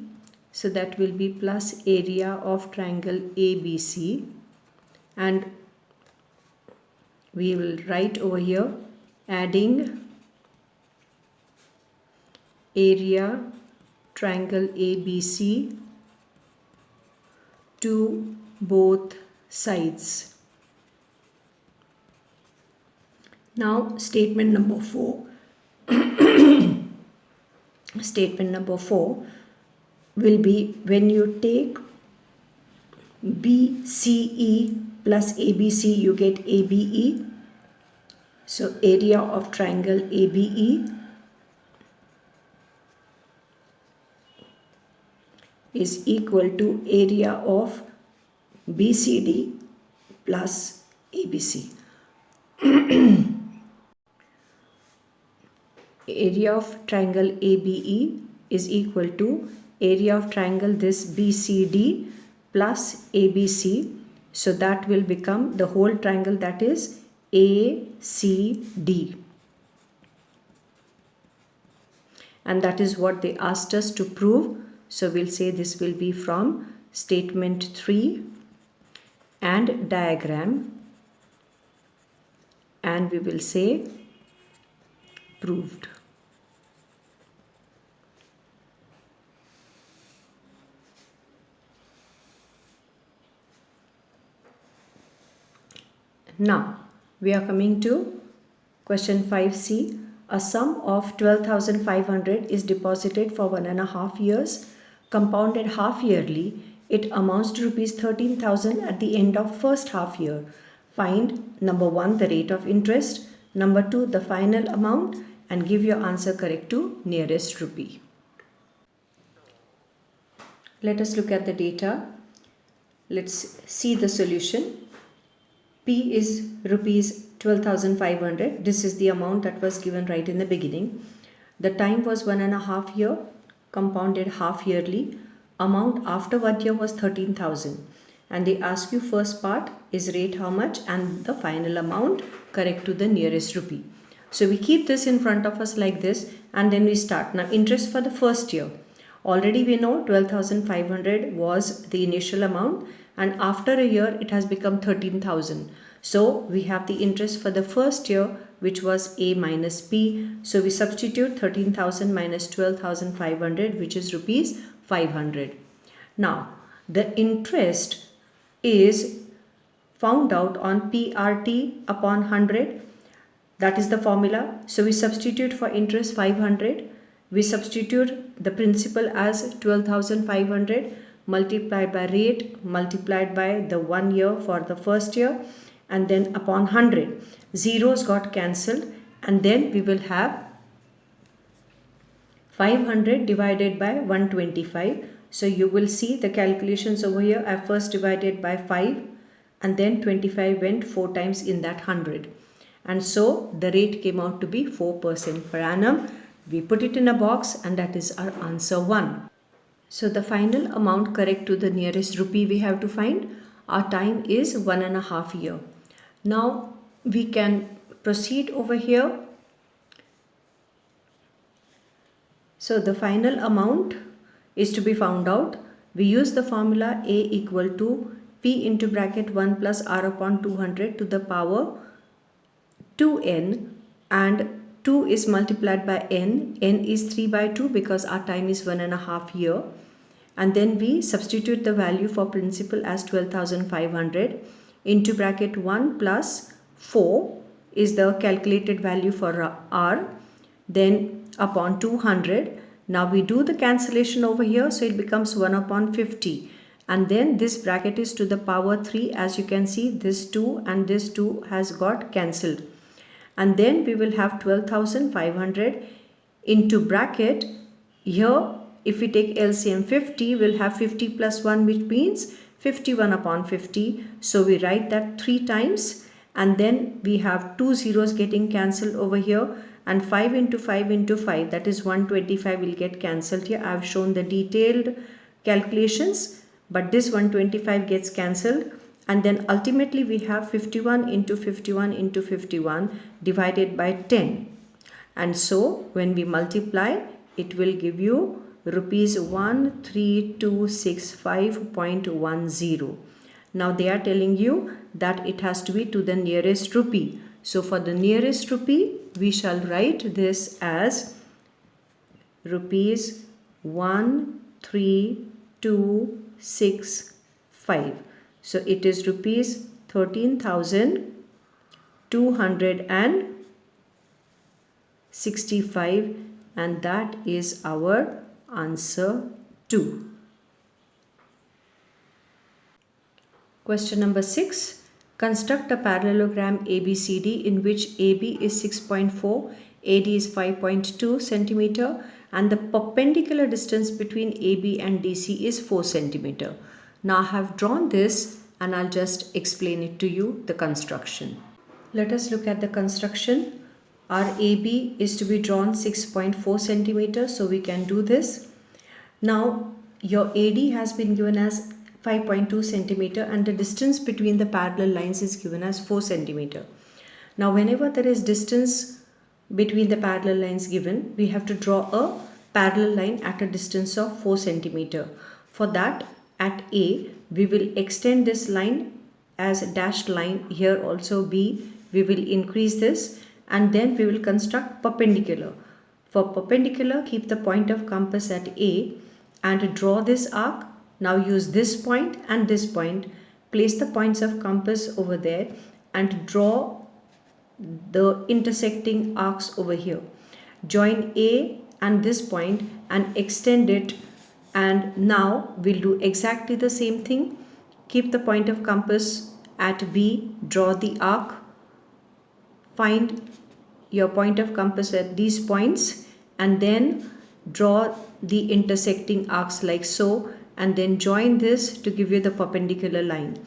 so that will be plus area of triangle ABC, and we will write over here adding area triangle ABC to both sides. Now statement number 4. Statement number 4 will be when you take BCE plus ABC, you get ABE. So area of triangle ABE is equal to area of BCD plus ABC. Area of triangle ABE is equal to area of triangle this BCD plus ABC. So that will become the whole triangle, that is ACD. And that is what they asked us to prove. So we'll say this will be from statement 3 and diagram, and we will say proved. Now we are coming to question 5C. A sum of 12,500 is deposited for 1.5 years, compounded half yearly. It amounts to rupees 13,000 at the end of first half year. Find number 1 the rate of interest, number 2 the final amount, and give your answer correct to nearest rupee. Let us look at the data. Let's see the solution. P is rupees 12,500. This is the amount that was given right in the beginning. The time was 1.5 year, compounded half yearly. Amount after 1 year was 13,000. And they ask you first part is rate how much and the final amount correct to the nearest rupee. So we keep this in front of us like this, and then we start. Now interest for the first year. Already we know 12,500 was the initial amount, and after a year it has become 13,000. So we have the interest for the first year, which was A minus P. So we substitute 13,000 minus 12,500, which is rupees 500. Now the interest is found out on PRT upon 100. That is the formula. So we substitute for interest 500. We substitute the principal as 12,500 multiplied by rate multiplied by the 1 year for the first year, and then upon 100. Zeros got cancelled, and then we will have 500 divided by 125. So you will see the calculations over here. I first divided by 5, and then 25 went 4 times in that 100. And so the rate came out to be 4% per annum. We put it in a box, and that is our answer 1. So the final amount correct to the nearest rupee we have to find. Our time is 1.5 year. Now we can proceed over here. So the final amount is to be found out. We use the formula A equal to P into bracket 1 plus R upon 200 to the power 2n, and 2 is multiplied by n. N is 3 by 2 because our time is 1.5 year. And then we substitute the value for principal as 12,500 into bracket 1 plus 4 is the calculated value for R, then upon 200. Now we do the cancellation over here, so it becomes 1 upon 50, and then this bracket is to the power 3. As you can see, this 2 and this 2 has got cancelled, and then we will have 12,500 into bracket here. If we take LCM 50, we'll have 50 plus 1, which means 51 upon 50. So we write that 3 times, and then we have 2 zeros getting cancelled over here, and 5 into 5 into 5, that is 125, will get cancelled here. I have shown the detailed calculations, but this 125 gets cancelled, and then ultimately we have 51 into 51 into 51 divided by 10. And so when we multiply, it will give you rupees 13265.10. Now they are telling you that it has to be to the nearest rupee. So for the nearest rupee, we shall write this as rupees 13265. So it is rupees 13,265, and that is our answer 2. Question number 6. Construct a parallelogram ABCD in which AB is 6.4, AD is 5.2 centimeter, and the perpendicular distance between AB and DC is 4 centimeter. Now I have drawn this, and I'll just explain it to you, the construction. Let us look at the construction. our AB is to be drawn 6.4 centimeters, so we can do this. Now your AD has been given as 5.2 centimeter and the distance between the parallel lines is given as 4 centimeter. Now whenever there is distance between the parallel lines given, we have to draw a parallel line at a distance of 4 centimeter. For that, at A, we will extend this line as a dashed line. Here also B, we will increase this, and then we will construct perpendicular. For perpendicular, keep the point of compass at A and draw this arc. Now use this point and this point. Place the points of compass over there and draw the intersecting arcs over here. Join A and this point and extend it, and now we'll do exactly the same thing. Keep the point of compass at B, draw the arc, find your point of compass at these points and then draw the intersecting arcs like so, and then join this to give you the perpendicular line.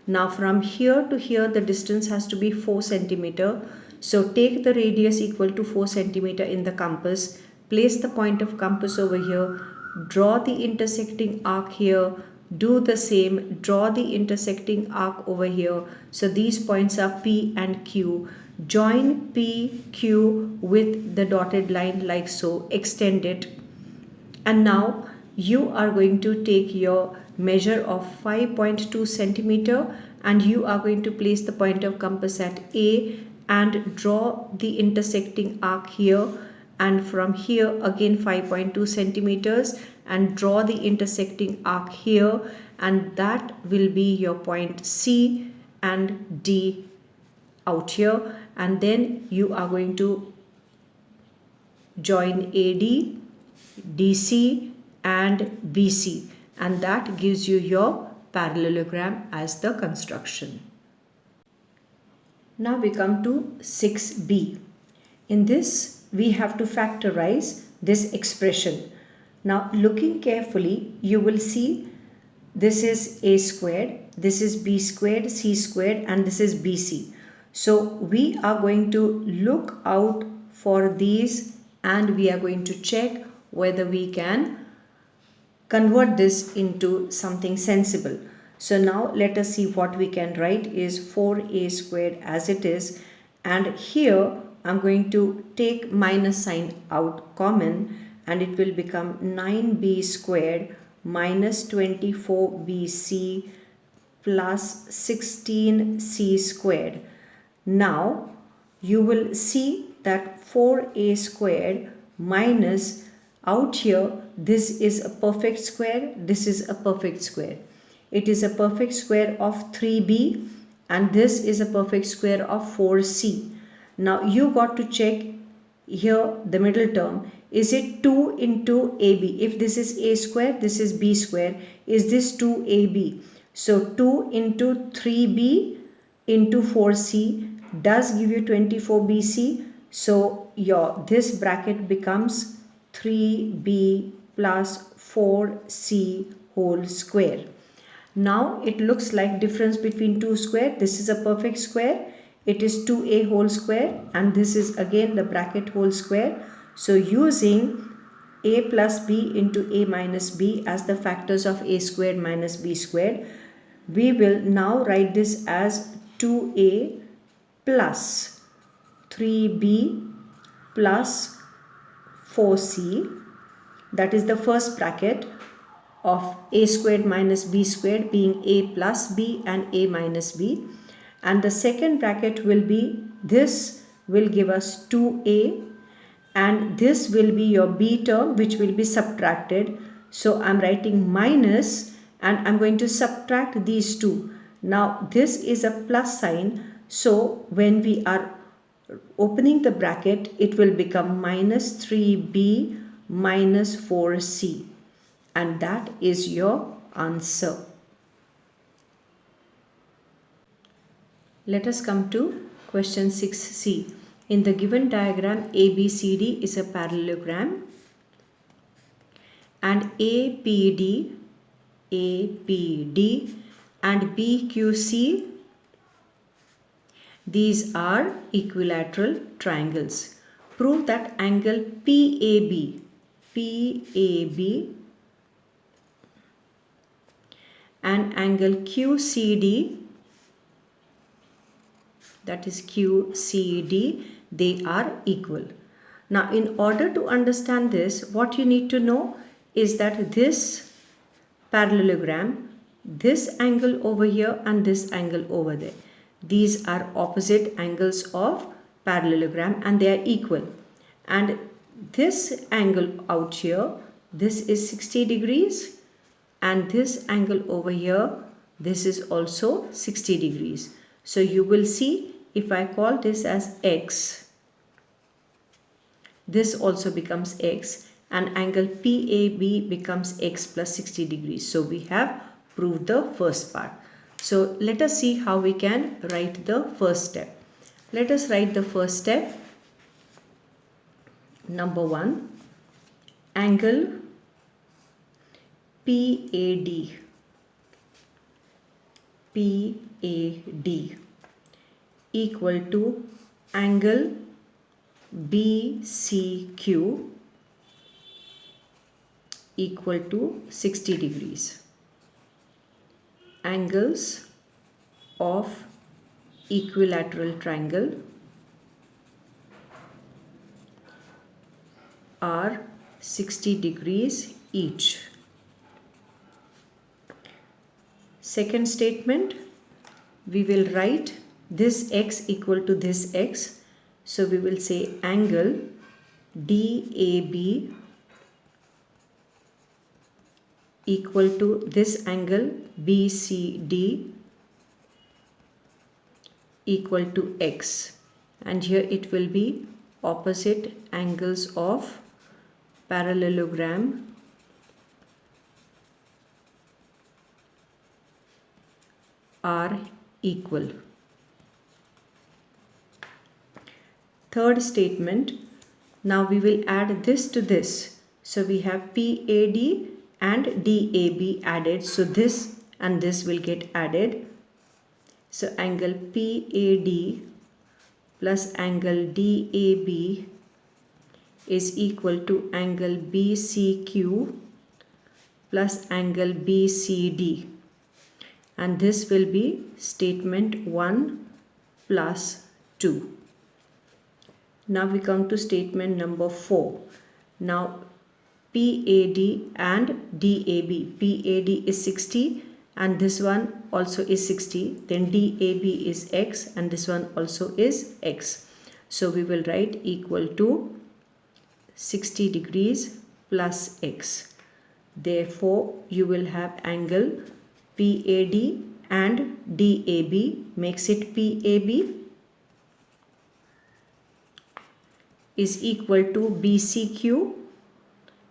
Now from here to here the distance has to be 4 centimeter. So take the radius equal to 4 centimeter in the compass, place the point of compass over here, draw the intersecting arc here, do the same, draw the intersecting arc over here. So these points are P and Q. Join P, Q with the dotted line like so, extend it. And now you are going to take your measure of 5.2 centimeter and you are going to place the point of compass at A and draw the intersecting arc here, and from here again 5.2 centimeters and draw the intersecting arc here, and that will be your point C and D out here. And then you are going to join AD, DC and BC, and that gives you your parallelogram as the construction. Now we come to 6b. In this we have to factorize this expression. Now looking carefully, you will see this is a squared, this is b squared, c squared, and this is bc. So we are going to look out for these and we are going to check whether we can convert this into something sensible. So now let us see what we can write is 4a squared as it is, and here I'm going to take minus sign out common and it will become 9b squared minus 24bc plus 16c squared. Now you will see that 4a squared minus out here, this is a perfect square, this is a perfect square. It is a perfect square of 3b and this is a perfect square of 4c. Now you got to check here the middle term. Is it 2 into ab? If this is a square, this is b square. Is this 2ab? So 2 into 3b into 4c does give you 24bc. So your this bracket becomes 3b plus 4c whole square. Now it looks like difference between two square. This is a perfect square. It is 2a whole square and this is again the bracket whole square. So using a plus b into a minus b as the factors of a squared minus b squared, we will now write this as 2a plus 3b plus 4c. That is the first bracket of a squared minus b squared being a plus b and a minus b. And the second bracket will be, this will give us 2a and this will be your b term which will be subtracted. So I'm writing minus and I'm going to subtract these two. Now this is a plus sign, so when we are opening the bracket it will become minus 3b minus 4c, and that is your answer. Let us come to question 6c. In the given diagram, ABCD is a parallelogram and APD and BQC, these are equilateral triangles. prove that angle PAB and angle QCD, that is QCD, they are equal. Now in order to understand this, what you need to know is that this parallelogram, this angle over here and this angle over there, these are opposite angles of parallelogram and they are equal. And this angle out here, this is 60 degrees, and this angle over here, this is also 60 degrees. So you will see, if I call this as X, this also becomes X, and angle PAB becomes X plus 60 degrees. So we have proved the first part. So let us see how we can write the first step. Let us write the first step. Number 1, angle PAD equal to angle BCQ equal to 60 degrees. Angles of equilateral triangle are 60 degrees each. Second statement, we will write this X equal to this X. So we will say angle DAB equal to this angle BCD equal to X. And here it will be opposite angles of parallelogram are equal. Third statement, now we will add this to this. So we have PAD and DAB added. So this and this will get added. So angle PAD plus angle DAB is equal to angle BCQ plus angle BCD. And this will be statement 1 plus 2. Now we come to statement number 4. Now PAD and DAB. PAD is 60 and this one also is 60. Then DAB is X and this one also is X. So we will write equal to 60 degrees plus X. Therefore you will have angle PAD and DAB makes it PAB is equal to BCQ.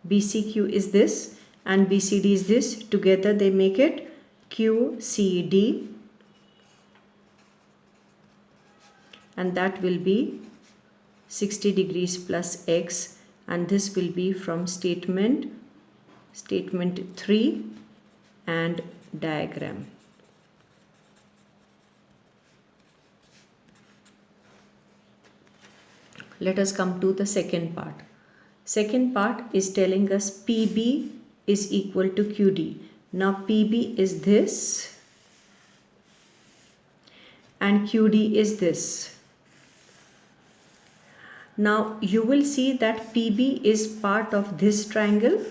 BCQ is this and BCD is this. Together they make it QCD, and that will be 60 degrees plus X, and this will be from statement 3 and diagram. Let us come to the second part. Second part is telling us PB is equal to QD. Now PB is this and QD is this. Now you will see that PB is part of this triangle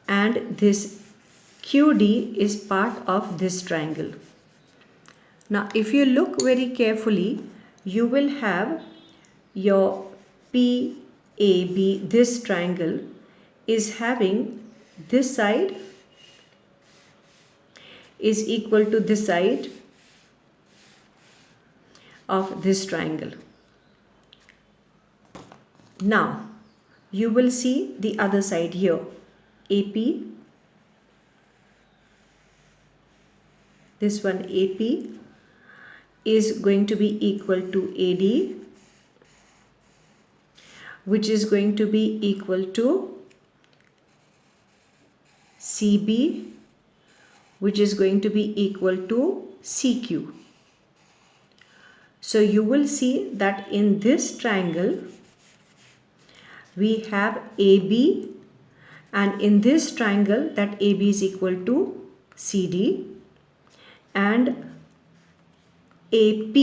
and this QD is part of this triangle. Now if you look very carefully, you will have your PAB, this triangle is having this side is equal to this side of this triangle. Now you will see the other side here. AP, this one AP is going to be equal to AD, which is going to be equal to CB, which is going to be equal to CQ. So you will see that in this triangle we have AB, and in this triangle that AB is equal to CD, and AP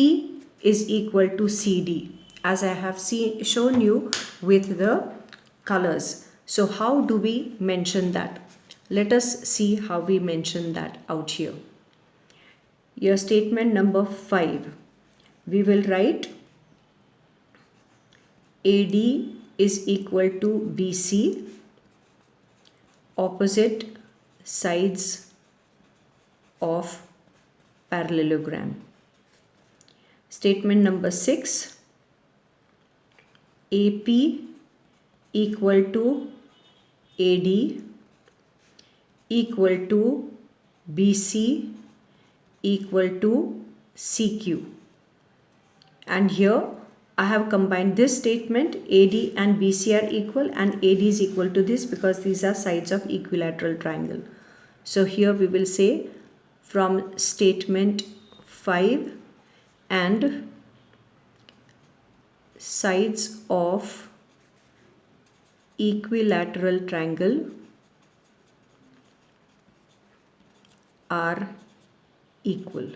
is equal to CD, as I have shown you with the colors. So how do we mention that? Let us see how we mention that out here. Your statement number 5, we will write AD is equal to BC, opposite sides of parallelogram. Statement number 6, AP equal to AD equal to BC equal to CQ. And here I have combined this statement, AD and BC are equal and AD is equal to this because these are sides of equilateral triangle. So here we will say from statement 5, and sides of equilateral triangle are equal.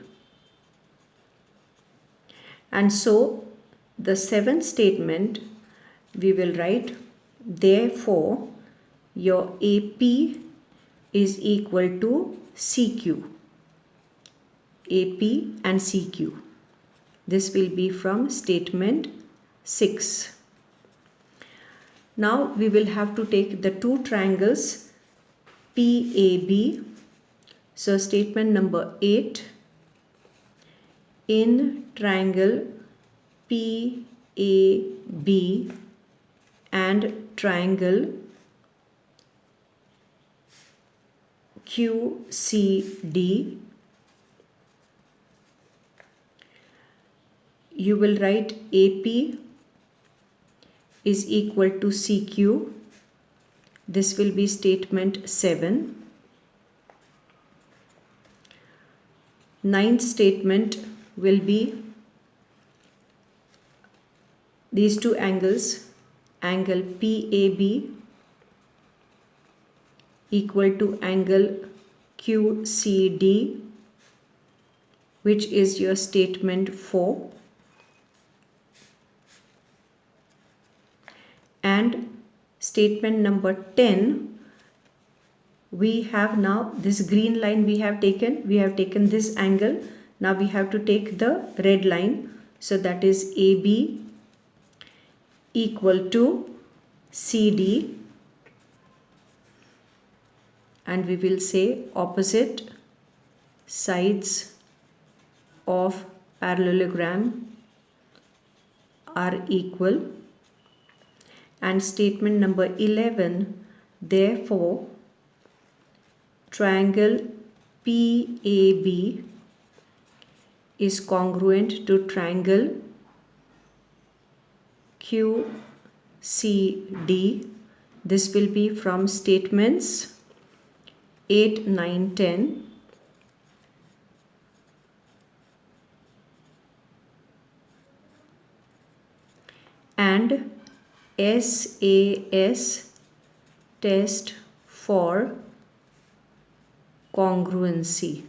And so the 7th statement we will write, therefore your AP is equal to CQ. AP and CQ. This will be from statement 6. Now we will have to take the two triangles PAB. So statement number 8, in triangle PAB and triangle QCD, you will write AP is equal to CQ. This will be statement 7. 9th statement will be these two angles, angle PAB equal to angle QCD, which is your statement 4. And statement number 10, we have now this green line we have taken this angle. Now we have to take the red line, so that is AB equal to CD, and we will say opposite sides of parallelogram are equal. And statement number 11, therefore triangle PAB is congruent to triangle QCD. This will be from statements 8, 9, 10. And SAS test for congruency.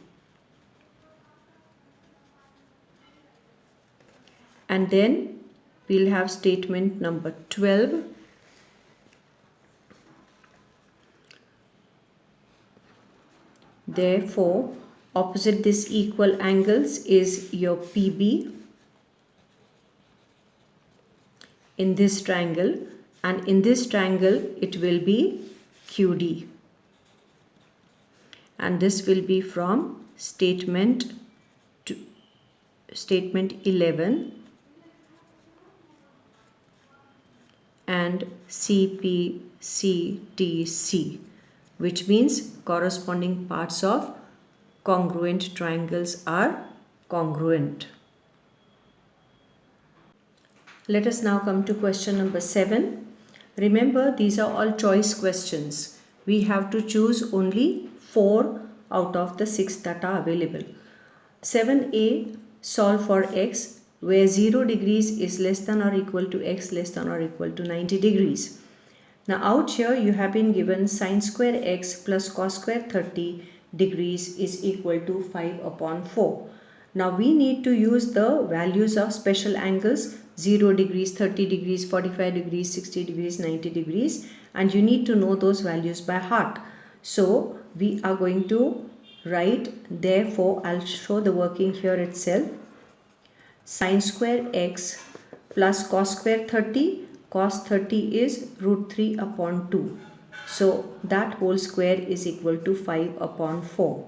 And then we'll have statement number 12. Therefore, opposite this equal angles is your PB in this triangle, and in this triangle it will be QD, and this will be from statement 11 and CPCTC, which means corresponding parts of congruent triangles are congruent. Let us now come to question number 7. Remember, these are all choice questions. We have to choose only 4 out of the 6 that are available. 7a, solve for x. where 0 degrees is less than or equal to x less than or equal to 90 degrees. Now out here you have been given sine square x plus cos square 30 degrees is equal to 5 upon 4. Now we need to use the values of special angles 0 degrees, 30 degrees, 45 degrees, 60 degrees, 90 degrees, and you need to know those values by heart. So we are going to write, therefore I'll show the working here itself. Sine square x plus cos square 30. Cos 30 is root 3 upon 2. So that whole square is equal to 5 upon 4.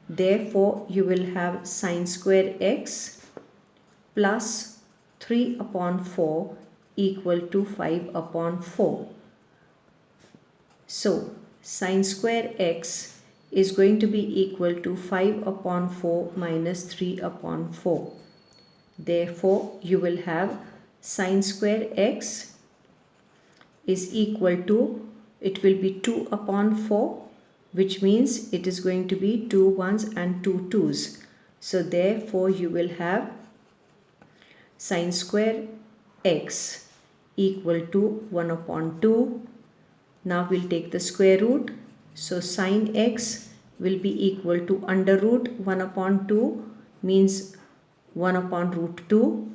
Therefore, you will have sine square x plus 3 upon 4 equal to 5 upon 4. So, sine square x is going to be equal to 5 upon 4 minus 3 upon 4. Therefore, you will have sine square x is equal to, it will be 2 upon 4, which means it is going to be 2 ones and 2 twos. So therefore you will have sine square x equal to 1 upon 2. Now we'll take the square root. So sine x will be equal to under root 1 upon 2 means 1 upon root 2.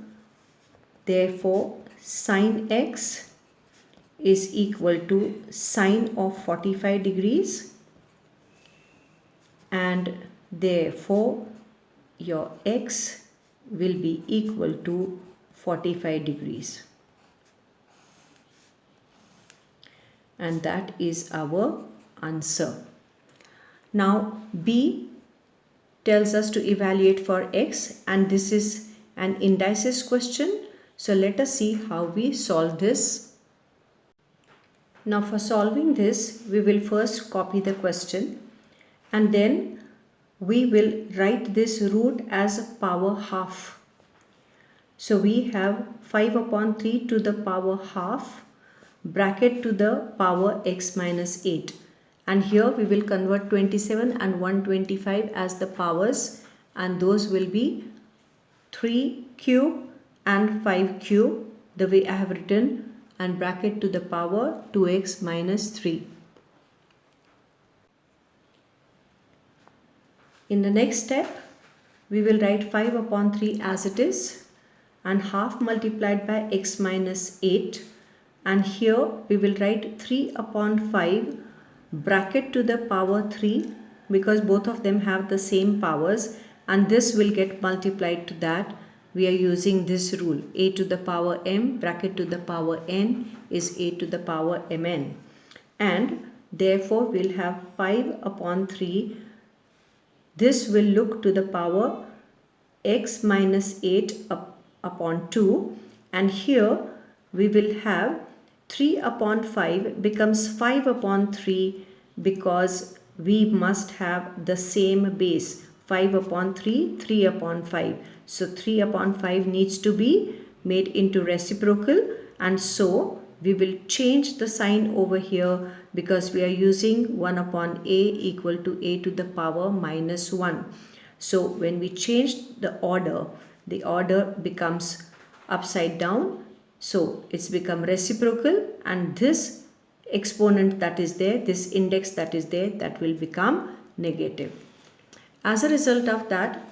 Therefore sine x is equal to sine of 45 degrees, and therefore your x will be equal to 45 degrees. And that is our answer. Now B tells us to evaluate for x, and this is an indices question. So let us see how we solve this. Now for solving this, we will first copy the question and then we will write this root as power half. So we have 5 upon 3 to the power half bracket to the power x minus 8. And here we will convert 27 and 125 as the powers, and those will be 3 cube and 5 cube, the way I have written, and bracket to the power 2x minus 3. In the next step, we will write 5 upon 3 as it is and half multiplied by x minus 8, and here we will write 3 upon 5 bracket to the power 3 because both of them have the same powers, and this will get multiplied to that. We are using this rule, a to the power m bracket to the power n is a to the power mn, and therefore we'll have 5 upon 3. This will look to the power x minus 8 upon 2, and here we will have 3 upon 5 becomes 5 upon 3 because we must have the same base. 5 upon 3, 3 upon 5. So 3 upon 5 needs to be made into reciprocal, and so we will change the sign over here because we are using 1 upon a equal to a to the power minus 1. So when we change the order becomes upside down. So it's become reciprocal, and this exponent that is there, this index that is there, that will become negative. As a result of that,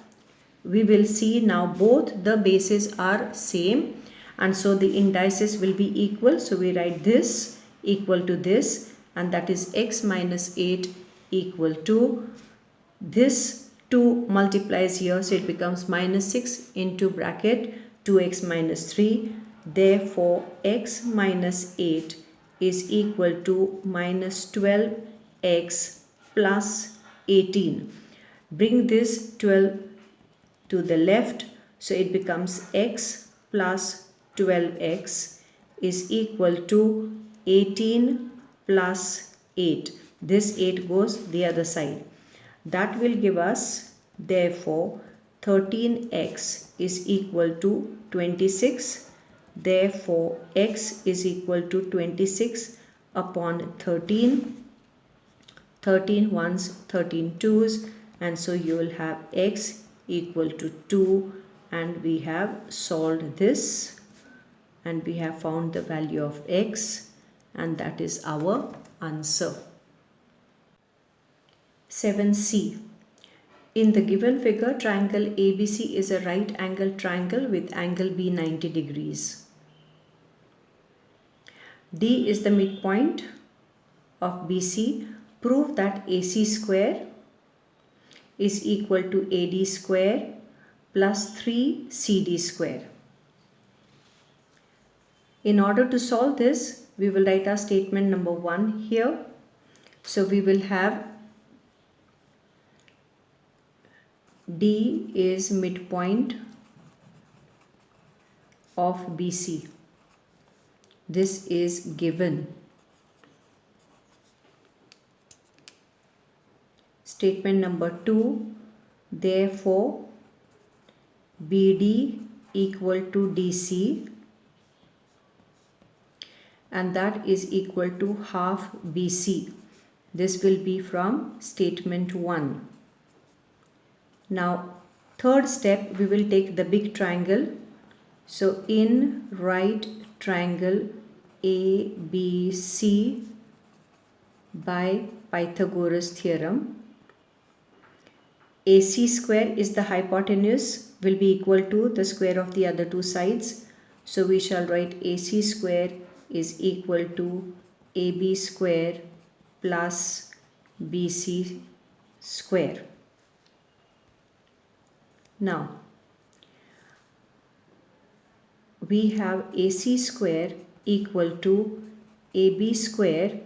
we will see now both the bases are same, and so the indices will be equal. So we write this equal to this, and that is x minus 8 equal to this 2 multiplies here, so it becomes minus 6 into bracket 2x minus 3. Therefore x minus 8 is equal to minus 12x plus 18. Bring this 12 to the left, so it becomes x plus 12x is equal to 18 plus 8. This 8 goes the other side. That will give us, therefore, 13x is equal to 26. Therefore, x is equal to 26 upon 13. 13 ones, 13 twos, and so you will have x equal to 2 and we have solved this and we have found the value of x, and that is our answer. 7c. In the given figure, triangle ABC is a right angled triangle with angle B 90 degrees. D is the midpoint of BC. Prove that AC square is equal to AD square plus 3CD square. In order to solve this, we will write our statement number 1 here. So we will have D is midpoint of BC. This is given. Statement number 2, therefore BD equal to DC, and that is equal to half BC. This will be from statement 1. Now, third step, we will take the big triangle. So, in right triangle ABC by Pythagoras theorem, AC square is the hypotenuse, will be equal to the square of the other two sides. So, we shall write AC square is equal to AB square plus BC square. Now, we have AC square equal to AB square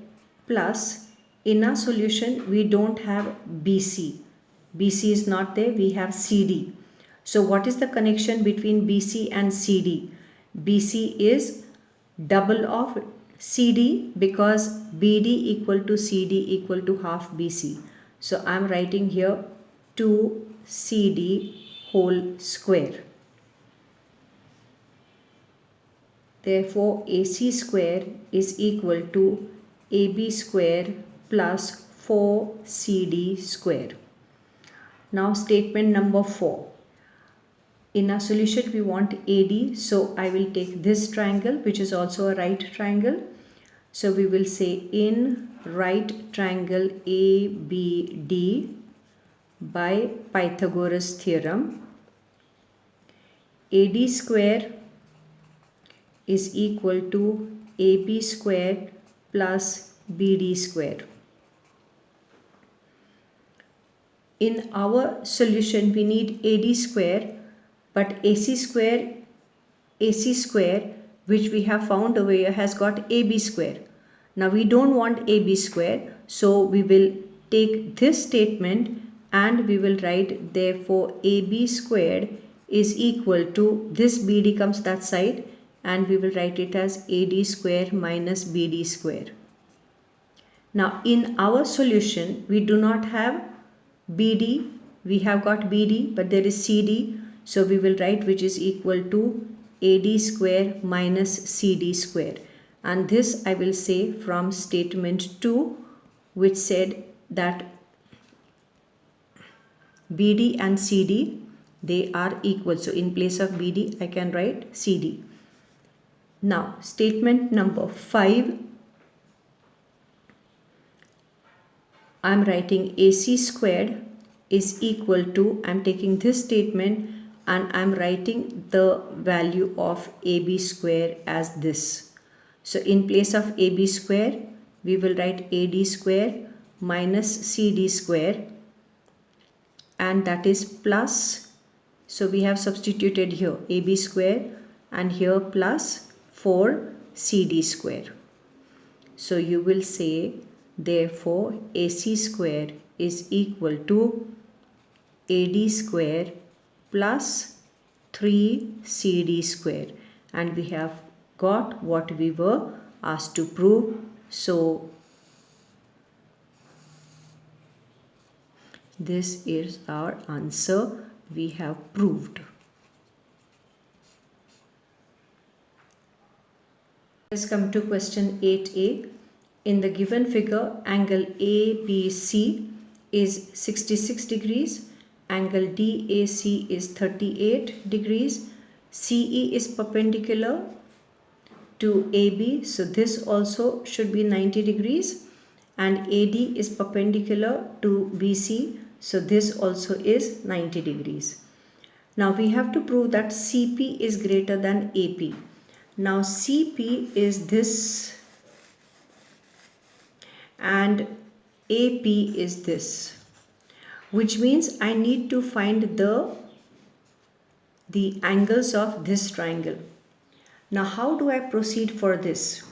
plus, in our solution we don't have BC. BC is not there, we have CD. So what is the connection between BC and CD? BC is double of CD because BD equal to CD equal to half BC. So I am writing here 2CD whole square. Therefore, AC square is equal to AB square plus 4CD square. Now statement number 4. In our solution we want AD, so I will take this triangle which is also a right triangle. So we will say in right triangle ABD by Pythagoras theorem, AD square is equal to AB square plus BD square. In our solution we need AD square, but AC square which we have found over here has got AB square. Now we don't want AB square, so we will take this statement and we will write therefore AB squared is equal to, this BD comes that side, and we will write it as AD square minus BD square. Now in our solution we do not have BD, we have got BD but there is CD, so we will write which is equal to AD square minus CD square, and this I will say from statement 2 which said that BD and CD, they are equal, so in place of BD I can write CD. Now statement number 5, I am writing AC squared is equal to, I am taking this statement and I am writing the value of AB square as this. So in place of AB square we will write AD square minus CD square, and that is plus, so we have substituted here AB square and here plus 4CD square. So you will say therefore AC square is equal to AD square plus 3CD square, and we have got what we were asked to prove. So this is our answer, we have proved. Let's come to question 8a. In the given figure, angle ABC is 66 degrees Angle DAC is 38 degrees. CE is perpendicular to AB, so this also should be 90 degrees, and AD is perpendicular to BC, so this also is 90 degrees. Now we have to prove that CP is greater than AP. Now CP is this and AP is this, which means I need to find the angles of this triangle. Now how do I proceed for this?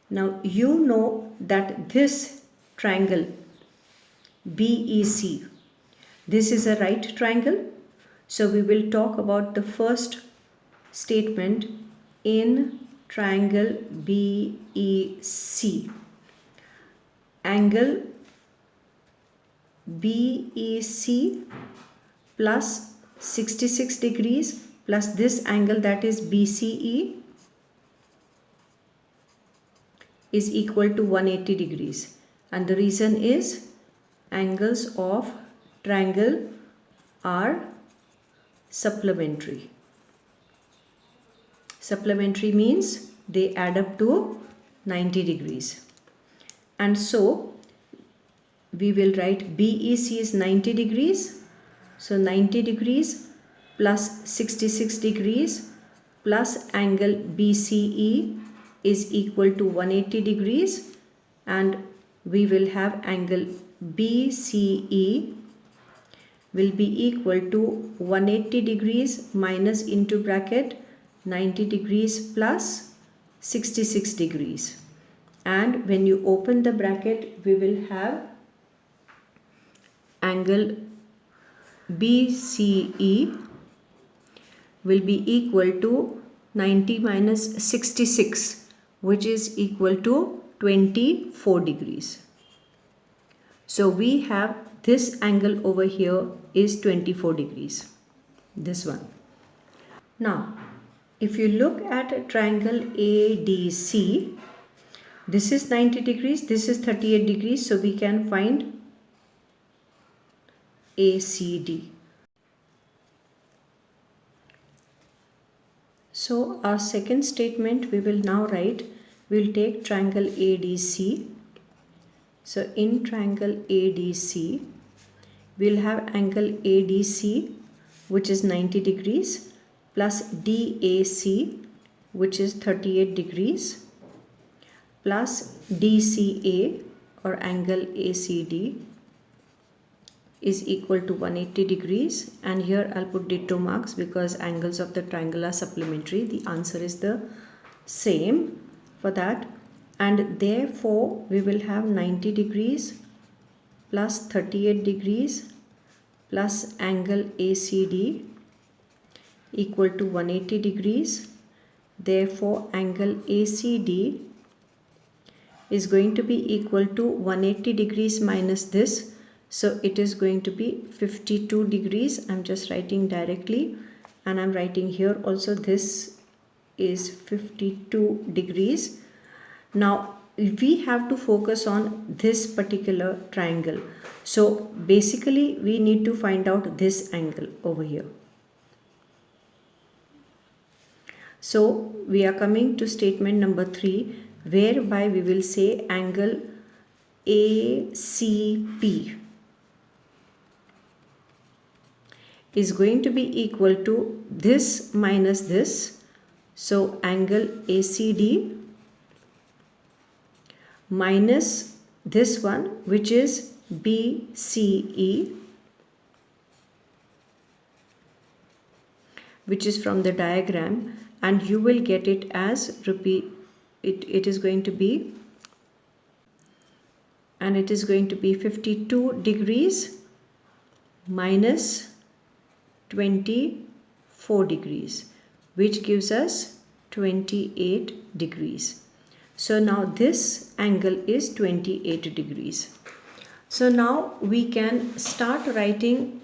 Now you know that this triangle BEC, this is a right triangle. So we will talk about the first statement in triangle BEC. Angle BEC plus 66 degrees plus this angle, that is BCE, is equal to 180 degrees. And the reason is angles of triangle are supplementary. Supplementary means they add up to 90 degrees. And so we will write BEC is 90 degrees. So 90 degrees plus 66 degrees plus angle BCE is equal to 180 degrees, and we will have angle BCE will be equal to 180 degrees minus into bracket 90 degrees plus 66 degrees. And when you open the bracket, we will have angle BCE will be equal to 90 minus 66, which is equal to 24 degrees. So we have this angle over here is 24 degrees, this one. Now, if you look at a triangle ADC, this is 90 degrees, this is 38 degrees, so we can find ACD. So our second statement we will now write, we will take triangle ADC. So in triangle ADC, we will have angle ADC, which is 90 degrees, plus DAC, which is 38 degrees, plus DCA or angle ACD is equal to 180 degrees, and here I'll put ditto marks because angles of the triangle are supplementary. The answer is the same for that, and therefore we will have 90 degrees plus 38 degrees plus angle ACD equal to 180 degrees. Therefore angle ACD is going to be equal to 180 degrees minus this, so it is going to be 52 degrees. I'm just writing directly, and I'm writing here also this is 52 degrees. Now we have to focus on this particular triangle, so basically we need to find out this angle over here. So we are coming to statement number 3, whereby we will say angle ACP is going to be equal to this minus this. So angle ACD minus this one, which is BCE, which is from the diagram, and you will get it as, repeat, it is going to be, and it is going to be 52 degrees minus 24 degrees, which gives us 28 degrees. So now this angle is 28 degrees. So now we can start writing.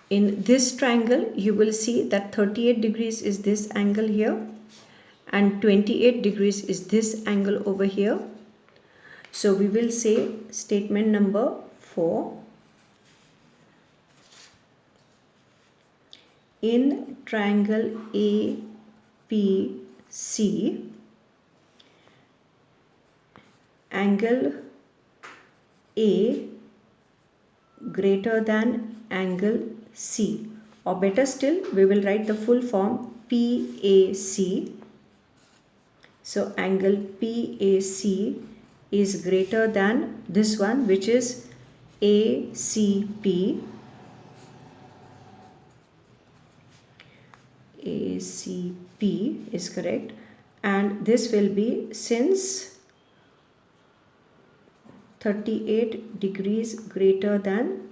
In this triangle, you will see that 38 degrees is this angle here, and 28 degrees is this angle over here. So we will say statement number 4. in triangle APC, angle A greater than angle C, or better still, we will write the full form PAC. So angle PAC is greater than this one, which is ACP. ACP is correct, and this will be, since 38 degrees greater than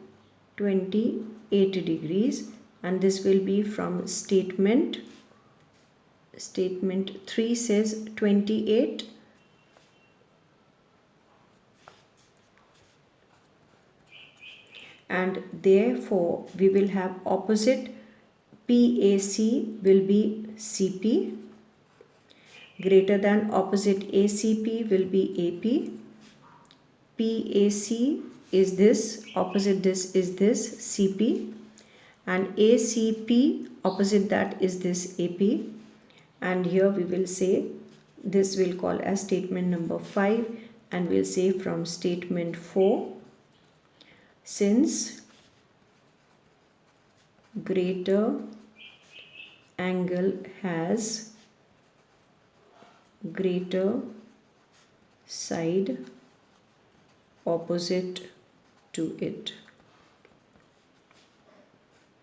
28 degrees, and this will be from statement 3 says 28, and therefore we will have opposite PAC will be CP, greater than opposite ACP will be AP. PAC is this, opposite this is this CP, and ACP opposite that is this AP, and here we will say this will call as statement number 5, and we'll say from statement 4, since greater angle has greater side opposite to it,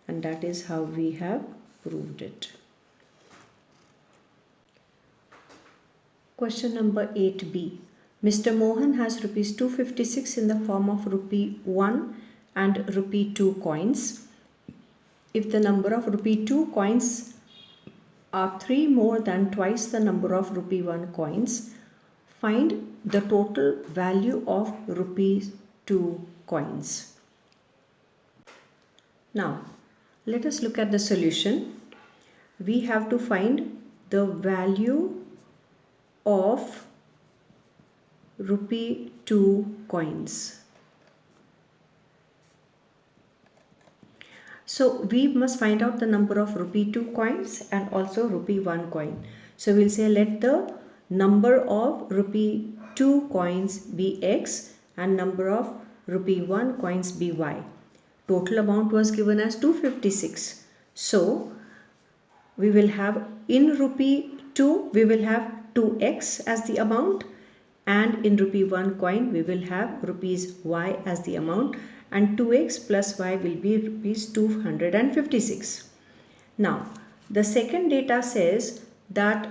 and that is how we have proved it. Question number 8b. Mr. Mohan has rupees 256 in the form of rupee 1 and rupee 2 coins. If the number of rupee 2 coins are 3 more than twice the number of rupee 1 coins, find the total value of rupees 2 coins. Now, let us look at the solution. We have to find the value of rupee 2 coins. So we must find out the number of rupee 2 coins and also rupee 1 coin. So we'll say let the number of rupee 2 coins be X and number of rupee 1 coins be Y. Total amount was given as 256. So we will have in rupee 2 we will have 2x as the amount, and in rupee 1 coin we will have rupees Y as the amount, and 2x plus y will be rupees 256. Now the second data says that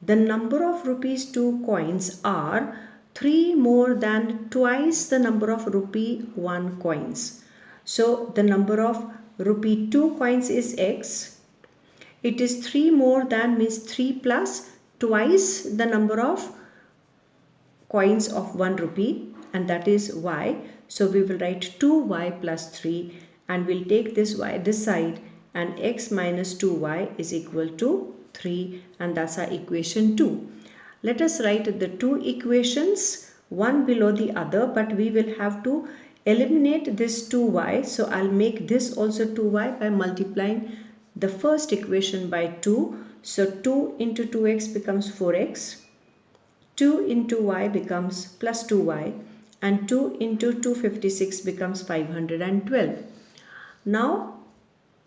the number of rupees 2 coins are 3 more than twice the number of rupee 1 coins. So the number of rupee 2 coins is X. It is 3 more than means 3 plus twice the number of coins of 1 rupee, and that is Y. So we will write 2y plus 3, and we'll take this y this side, and x minus 2y is equal to 3, and that's our equation 2. Let us write the two equations one below the other, but we will have to eliminate this 2y. So I'll make this also 2y by multiplying the first equation by 2. So 2 into 2x becomes 4x, 2 into y becomes plus 2y, and 2 into 256 becomes 512. Now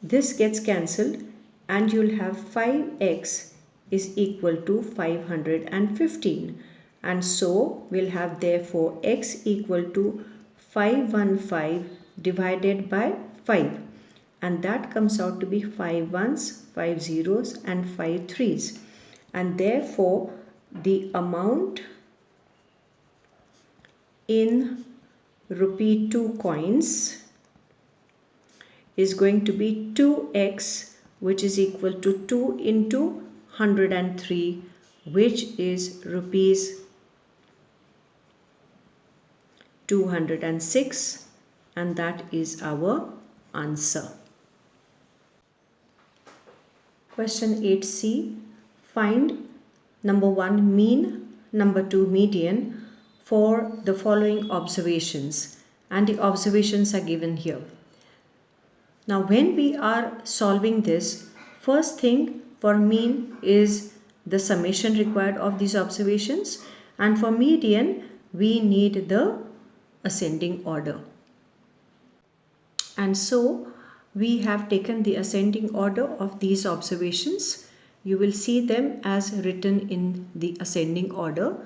this gets cancelled, and you'll have 5x is equal to 515, and so we'll have therefore x equal to 515 divided by 5, and that comes out to be 5 1s, 5 zeros and 5 3s, and therefore the amount in rupee 2 coins is going to be 2x, which is equal to 2 into 103, which is rupees 206, and that is our answer. Question 8c. Find number 1 mean, number 2 median for the following observations, and the observations are given here. Now when we are solving this, first thing for mean is the summation required of these observations, and for median we need the ascending order. And so we have taken the ascending order of these observations. You will see them as written in the ascending order.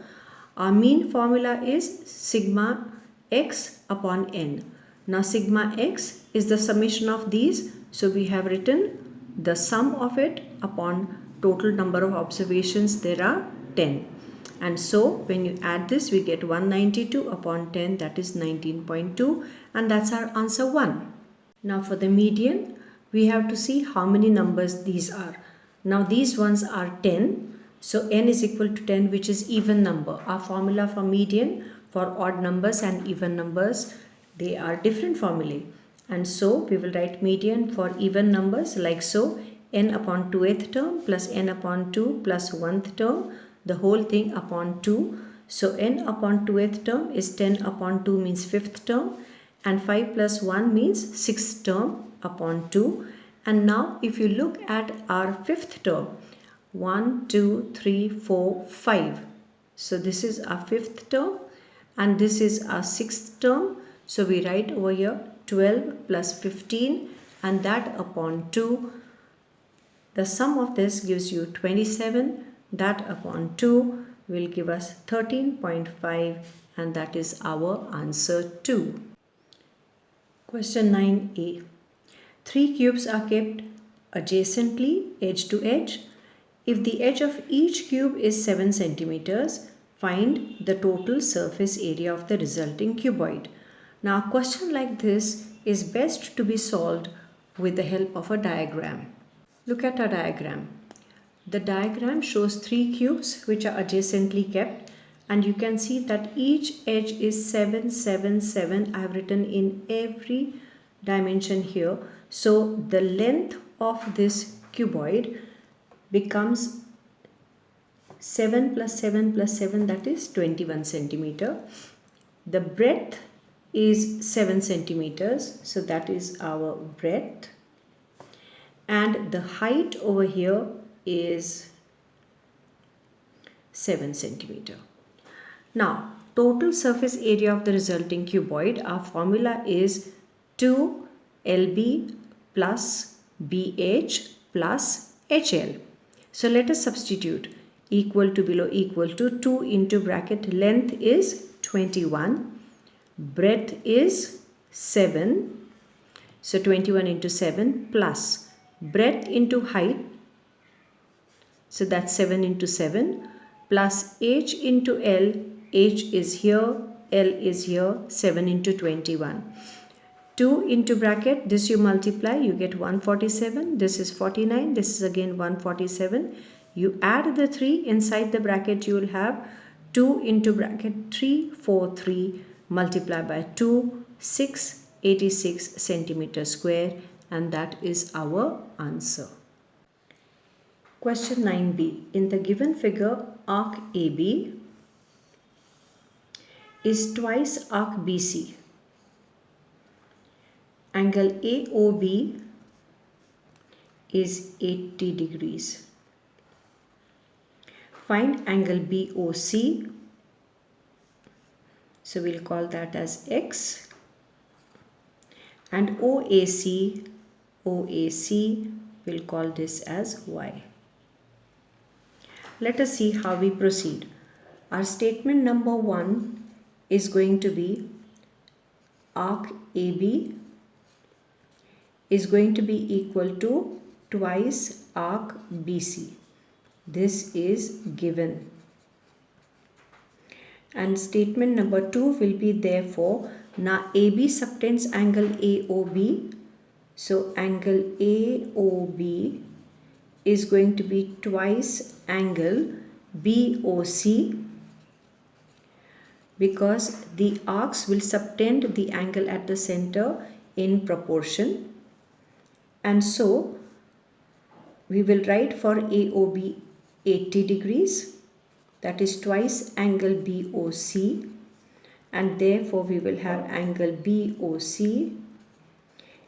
Our mean formula is sigma x upon n. Now sigma x is the summation of these, so we have written the sum of it upon total number of observations. There are 10. And so when you add this, we get 192 upon 10, that is 19.2, and that's our answer 1. Now for the median, we have to see how many numbers these are. Now these ones are 10. So n is equal to 10, which is even number. Our formula for median for odd numbers and even numbers, they are different formulae. And so we will write median for even numbers like so: n upon 2th term plus n upon 2 plus 1th term, the whole thing upon 2. So n upon 2th term is 10 upon 2 means 5th term, and 5 plus 1 means 6th term upon 2. And now if you look at our 5th term, 1, 2, 3, 4, 5. So this is our 5th term and this is our 6th term. So we write over here 12 plus 15 and that upon 2. The sum of this gives you 27. That upon 2 will give us 13.5, and that is our answer 2. Question 9a. 3 cubes are kept adjacently, edge to edge. If the edge of each cube is 7 centimeters, find the total surface area of the resulting cuboid. Now a question like this is best to be solved with the help of a diagram. Look at our diagram. The diagram shows 3 cubes which are adjacently kept, and you can see that each edge is 7, 7, 7. I have written in every dimension here. So the length of this cuboid becomes 7 plus 7 plus 7, that is 21 centimeter. The breadth is 7 centimeters, so that is our breadth. And the height over here is 7 centimeter. Now, total surface area of the resulting cuboid, our formula is 2LB plus BH plus HL. So let us substitute equal to below equal to 2 into bracket length is 21, breadth is 7, so 21 into 7 plus breadth into height, so that's 7 into 7 plus h into L, h is here, L is here, 7 into 21. 2 into bracket, this you multiply, you get 147, this is 49, this is again 147. You add the 3 inside the bracket, you will have 2 into bracket 3, 4, 3, multiply by 2, 6, 86 centimeter square, and that is our answer. Question 9b. In the given figure, arc AB is twice arc BC. Angle AOB is 80 degrees. Find angle BOC. So we'll call that as X. And OAC, we'll call this as Y. Let us see how we proceed. Our statement number 1 is going to be arc AB is going to be equal to twice arc BC. This is given. And statement number 2 will be therefore, now AB subtends angle AOB. So angle AOB is going to be twice angle BOC, because the arcs will subtend the angle at the center in proportion. And so we will write for AOB 80 degrees, that is twice angle BOC, and therefore we will have angle BOC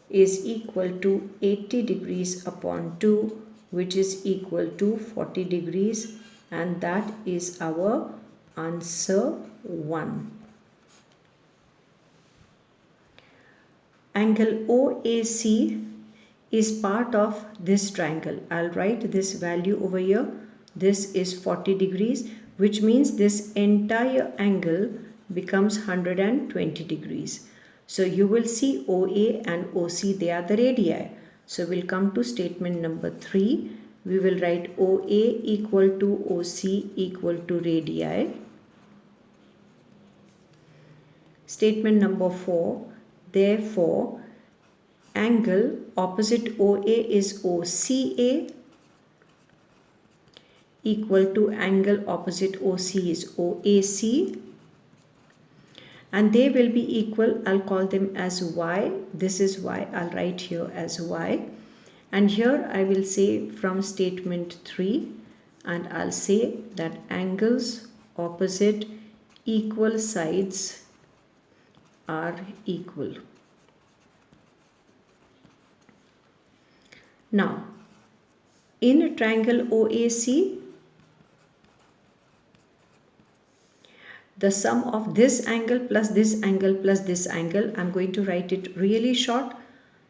is equal to 80 degrees upon 2, which is equal to 40 degrees, and that is our answer 1. Angle OAC is part of this triangle. I'll write this value over here. This is 40 degrees, which means this entire angle becomes 120 degrees. So you will see OA and OC, they are the radii. So we'll come to statement number 3. We will write OA equal to OC equal to radii. Statement number 4. Therefore, angle opposite OA is OCA equal to angle opposite OC is OAC, and they will be equal. I'll call them as Y. This is Y. I'll write here as Y. And here I will say from statement 3, and I'll say that angles opposite equal sides are equal. Now, in a triangle OAC, the sum of this angle plus this angle plus this angle, I'm going to write it really short.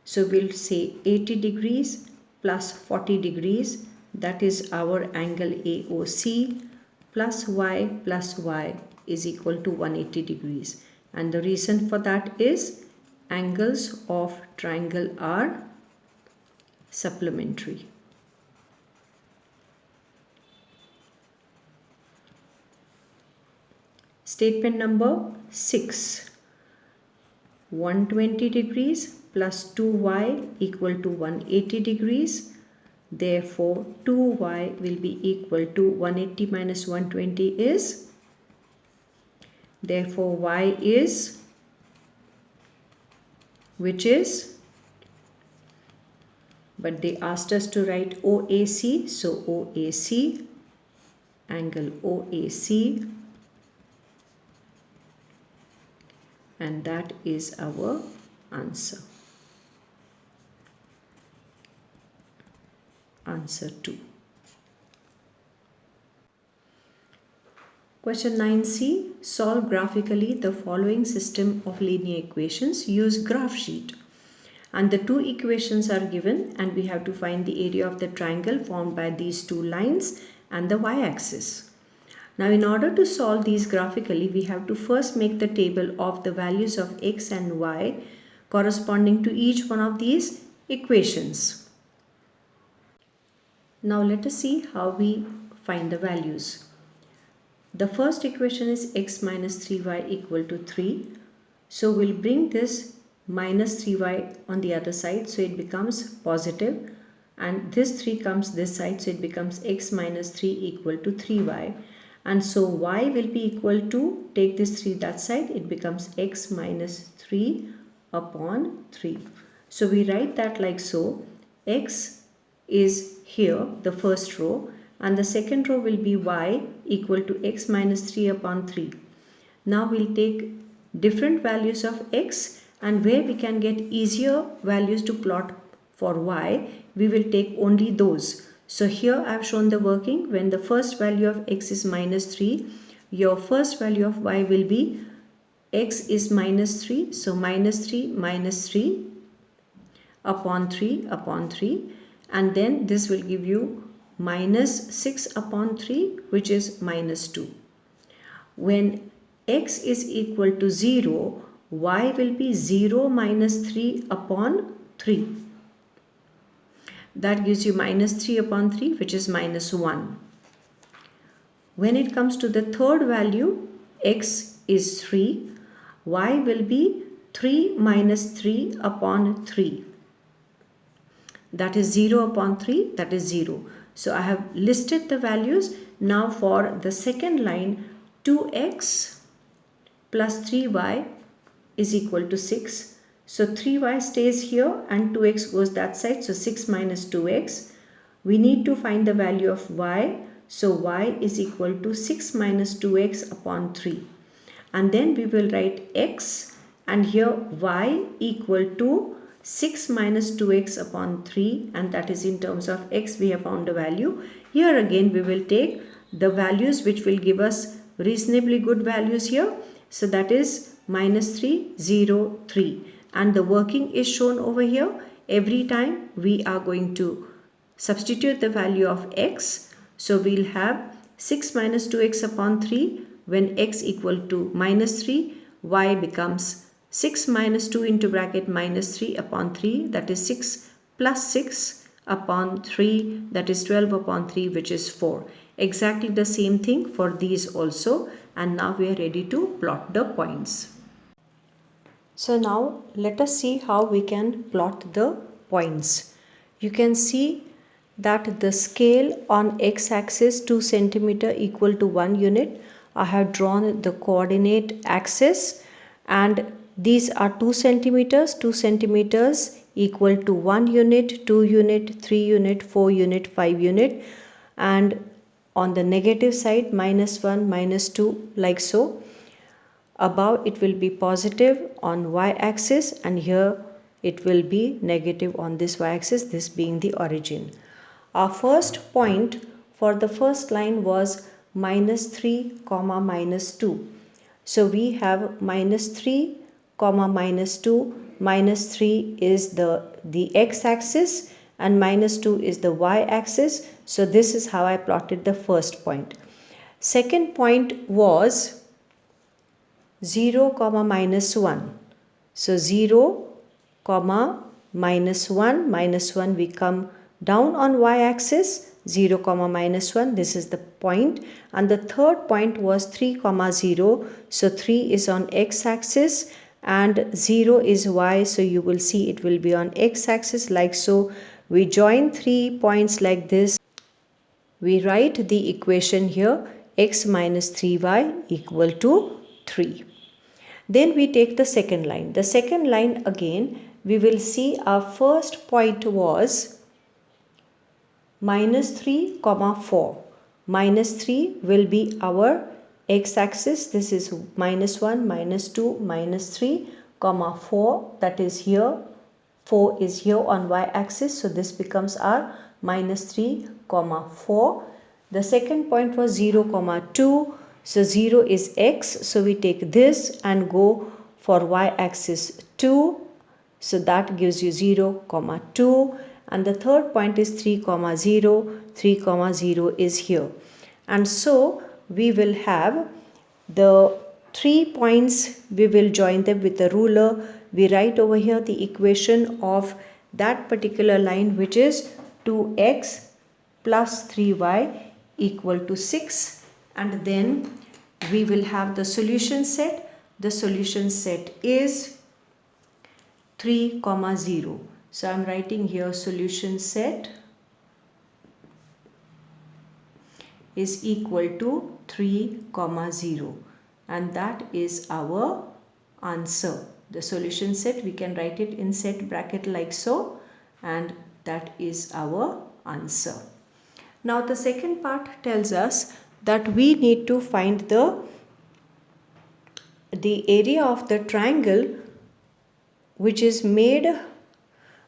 So we'll say 80 degrees plus 40 degrees, that is our angle AOC, plus y is equal to 180 degrees. And the reason for that is angles of triangle are supplementary. Statement number 6. 120 degrees plus 2y equal to 180 degrees. Therefore, 2y will be equal to 180 minus 120 is. Therefore, y is, which is, but they asked us to write OAC. So, OAC, angle OAC, and that is our answer. Answer 2. Question 9c. Solve graphically the following system of linear equations. Use graph sheet. And the two equations are given, and we have to find the area of the triangle formed by these two lines and the y-axis. Now, in order to solve these graphically, we have to first make the table of the values of x and y corresponding to each one of these equations. Now, let us see how we find the values. The first equation is x minus 3y equal to 3. So, we'll bring this minus 3y on the other side, so it becomes positive, and this 3 comes this side, so it becomes x minus 3 equal to 3y. And so y will be equal to, take this 3 that side, it becomes x minus 3 upon 3. So we write that like so. X is here, the first row, and the second row will be y equal to x minus 3 upon 3. Now we'll take different values of x, and where we can get easier values to plot for y, we will take only those. So here I have shown the working. When the first value of x is minus 3, your first value of y will be x is minus 3. So minus 3 upon 3 upon 3. And then this will give you minus 6 upon 3, which is minus 2. When x is equal to 0, y will be 0 minus 3 upon 3. That gives you minus 3 upon 3, which is minus 1. When it comes to the third value, x is 3, y will be 3 minus 3 upon 3. That is 0 upon 3, that is 0. So I have listed the values. Now for the second line, 2x plus 3y is equal to 6. So 3y stays here and 2x goes that side. So 6 minus 2x. We need to find the value of y. So y is equal to 6 minus 2x upon 3. And then we will write x, and here y equal to 6 minus 2x upon 3, and that is in terms of x we have found the value. Here again we will take the values which will give us reasonably good values here. So that is minus 3, 0, 3, and the working is shown over here. Every time we are going to substitute the value of x. So we'll have 6 minus 2x upon 3. When x equal to minus 3, y becomes 6 minus 2 into bracket minus 3 upon 3, that is 6 plus 6 upon 3, that is 12 upon 3, which is 4. Exactly the same thing for these also, and now we are ready to plot the points. So now let us see how we can plot the points. You can see that the scale on x-axis 2 centimeter equal to 1 unit. I have drawn the coordinate axis, and these are 2 centimeters. 2 centimeters equal to 1 unit, 2 unit, 3 unit, 4 unit, 5 unit, and on the negative side minus 1, minus 2, like so. Above it will be positive on y-axis, and here it will be negative on this y-axis, this being the origin. Our first point for the first line was minus 3 comma minus 2. So we have minus 3 comma minus 2. Minus 3 is the x-axis and minus 2 is the y-axis. So this is how I plotted the first point. Second point was 0 comma minus 1. So 0 comma minus 1 we come down on y-axis, 0 comma minus 1, this is the point, and the third point was 3 comma 0. So 3 is on x-axis and 0 is y, so you will see it will be on x-axis, like so. We join 3 points like this. We write the equation here, x minus 3y equal to 3. Then we take the second line. The second line again, we will see our first point was minus 3 comma 4. Minus 3 will be our x-axis. This is minus 1, minus 2, minus 3 comma 4, that is here. 4 is here on y-axis, so this becomes our minus 3 comma 4. The second point was 0 comma 2. So 0 is x, so we take this and go for y-axis 2. So that gives you 0 comma 2. And the third point is 3 comma 0. 3 comma 0 is here. And so we will have the 3 points, we will join them with a ruler. We write over here the equation of that particular line, which is 2x plus 3y equal to 6. And then we will have the solution set. The solution set is 3 comma 0. So I am writing here solution set is equal to 3 comma 0, and that is our answer. The solution set, we can write it in set bracket like so, and that is our answer. Now the second part tells us that we need to find the area of the triangle which is made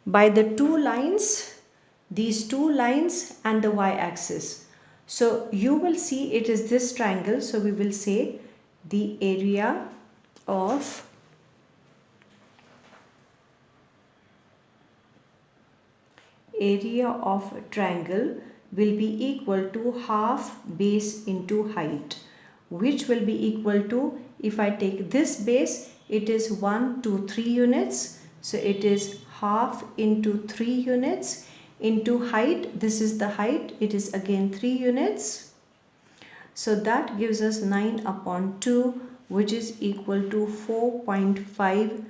by the two lines, these two lines and the y-axis. So you will see it is this triangle, so we will say the area of triangle will be equal to half base into height, which will be equal to, if I take this base, it is 1 to 3 units. So it is half into 3 units into height. This is the height. It is again 3 units. So that gives us 9 upon 2, which is equal to 4.5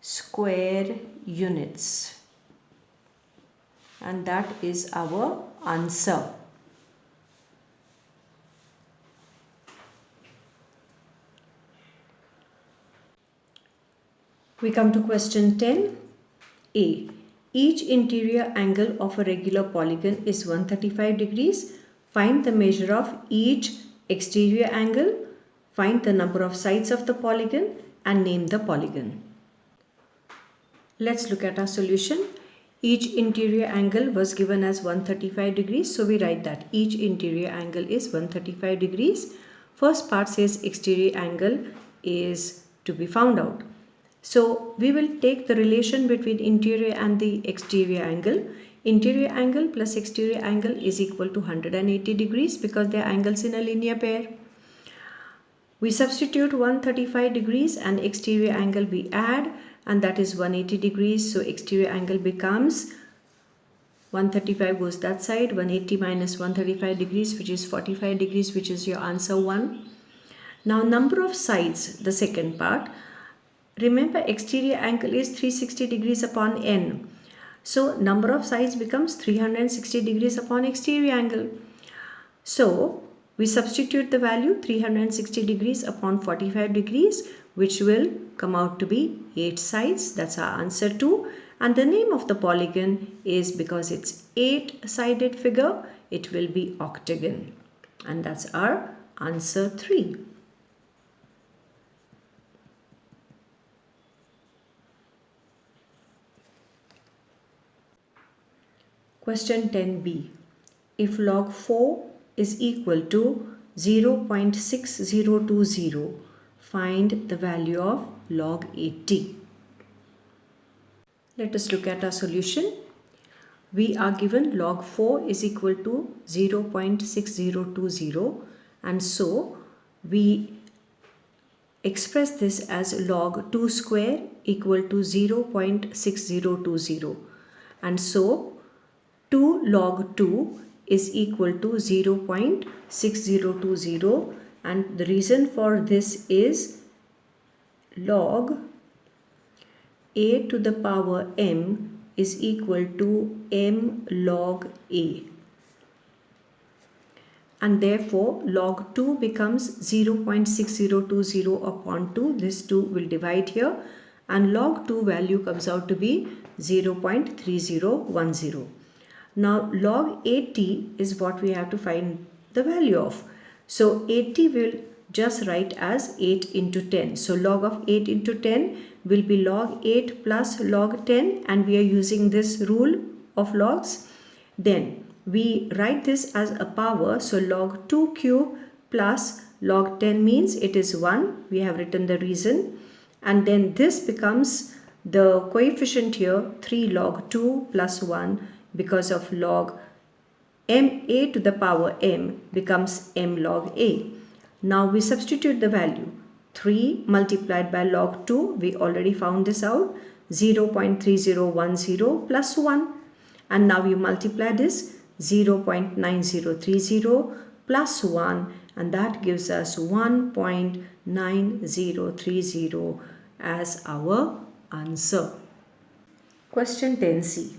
square units. And that is our answer. We come to question 10. A. Each interior angle of a regular polygon is 135 degrees. Find the measure of each exterior angle. Find the number of sides of the polygon and name the polygon. Let's look at our solution. Each interior angle was given as 135 degrees. So we write that each interior angle is 135 degrees. First part says exterior angle is to be found out. So we will take the relation between interior and the exterior angle. Interior angle plus exterior angle is equal to 180 degrees because they are angles in a linear pair. We substitute 135 degrees and exterior angle we add, and that is 180 degrees. So exterior angle becomes 135 goes that side, 180 minus 135 degrees, which is 45 degrees, which is your answer 1. Now number of sides, the second part. Remember exterior angle is 360 degrees upon n. So number of sides becomes 360 degrees upon exterior angle. So we substitute the value 360 degrees upon 45 degrees, which will come out to be 8 sides. That's our answer 2. And the name of the polygon is, because it's 8-sided figure, it will be octagon. And that's our answer 3. Question 10b. If log 4 is equal to 0.6020, find the value of log 80. Let us look at our solution. We are given log 4 is equal to 0.6020, and so we express this as log 2 square equal to 0.6020, and so 2 log 2 is equal to 0.6020, and the reason for this is log a to the power m is equal to m log a, and therefore log 2 becomes 0.6020 upon 2. This 2 will divide here, and log 2 value comes out to be 0.3010. Now log 80 is what we have to find the value of. So 80 will just write as 8 into 10. So log of 8 into 10 will be log 8 plus log 10, and we are using this rule of logs. Then we write this as a power. So log 2 cube plus log 10 means it is 1. We have written the reason. And then this becomes the coefficient here, 3 log 2 plus 1, because of log m a to the power m becomes m log a. Now we substitute the value. 3 multiplied by log 2, we already found this out, 0.3010 plus 1. And now you multiply this, 0.9030 plus 1, and that gives us 1.9030 as our answer. Question 10c.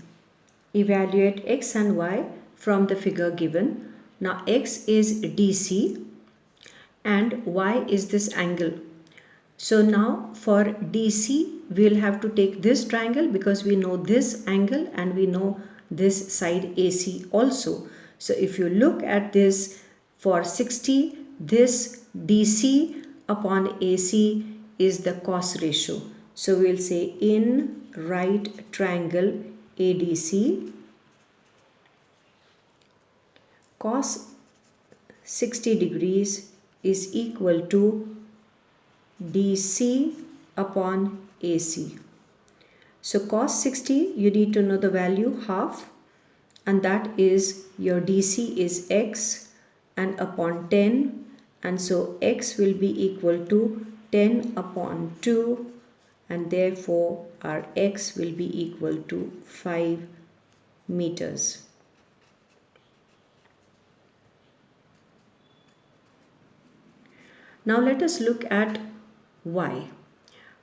Evaluate x and y from the figure given. Now x is DC and y is this angle. So now for DC we'll have to take this triangle because we know this angle and we know this side AC also. So if you look at this, for 60, this DC upon AC is the cos ratio. So we'll say in right triangle ADC, cos 60 degrees is equal to DC upon AC. So cos 60, you need to know the value half, and that is your DC is x and upon 10, and so x will be equal to 10 upon 2, and therefore our x will be equal to 5 meters. Now let us look at y.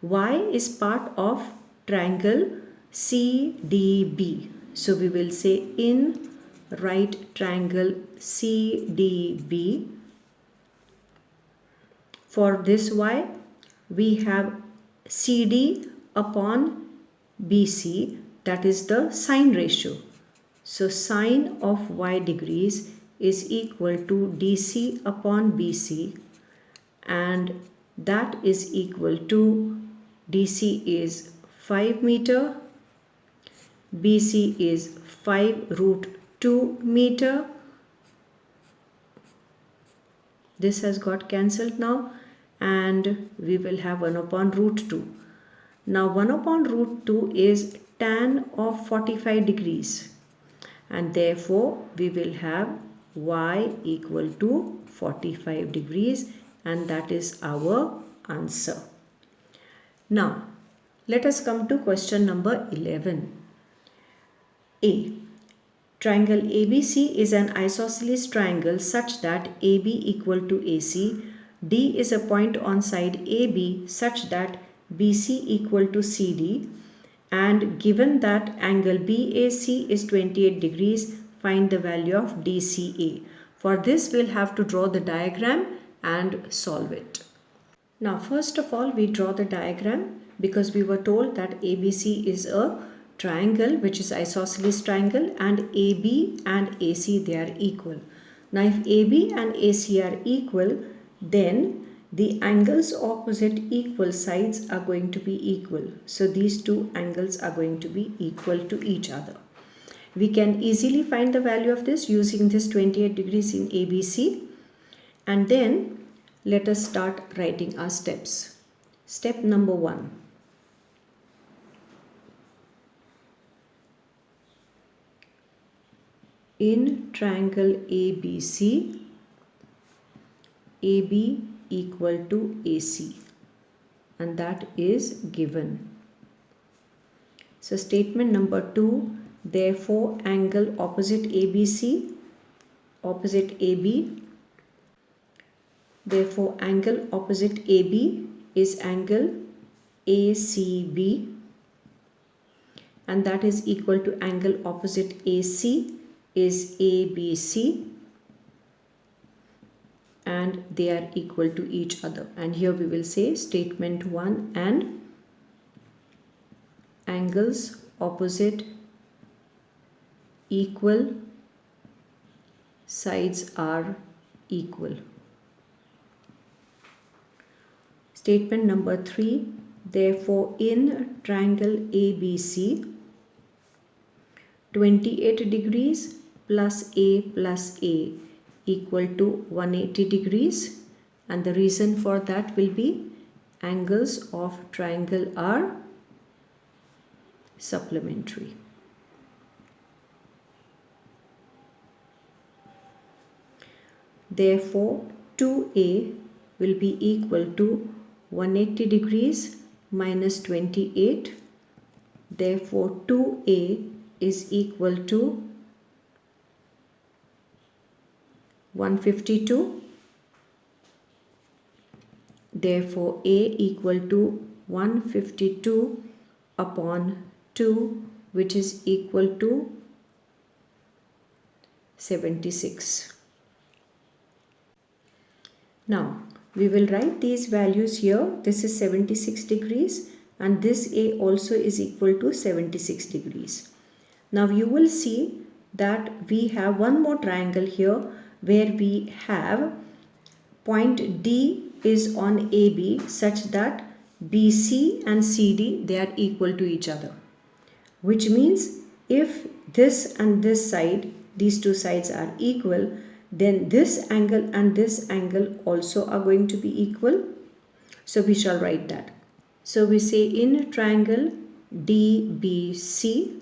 Y is part of triangle CDB. So we will say in right triangle CDB. For this y, we have CD upon BC, that is the sine ratio. So sine of y degrees is equal to DC upon BC, and that is equal to DC is 5 meter BC is 5 root 2 meter. This has got cancelled now, and we will have 1 upon root 2. Now 1 upon root 2 is tan of 45 degrees, and therefore we will have y equal to 45 degrees, and that is our answer. Now let us come to question number 11. A. Triangle ABC is an isosceles triangle such that AB equal to AC. D is a point on side AB such that BC equal to CD. And given that angle BAC is 28 degrees, find the value of DCA. For this, we'll have to draw the diagram and solve it. Now, first of all, we draw the diagram because we were told that ABC is a triangle which is isosceles triangle, and AB and AC, they are equal. Now, if AB and AC are equal, then the angles opposite equal sides are going to be equal. So these two angles are going to be equal to each other. We can easily find the value of this using this 28 degrees in ABC. And then let us start writing our steps. Step number 1. In triangle ABC, AB equal to AC, and that is given. So statement number 2, therefore angle opposite ABC, opposite AB, therefore angle opposite AB is angle ACB, and that is equal to angle opposite AC is ABC, and they are equal to each other. And here we will say statement 1 and angles opposite equal sides are equal. Statement number 3, therefore in triangle ABC, 28 degrees plus A equal to 180 degrees, and the reason for that will be angles of triangle are supplementary. Therefore 2A will be equal to 180 degrees minus 28. Therefore 2A is equal to 152. Therefore A equal to 152 upon 2, which is equal to 76. Now we will write these values here. This is 76 degrees and this A also is equal to 76 degrees. Now you will see that we have one more triangle here where we have point D is on AB such that BC and CD, they are equal to each other, which means if this and this side, these two sides are equal, then this angle and this angle also are going to be equal. So we shall write that. So we say in triangle DBC,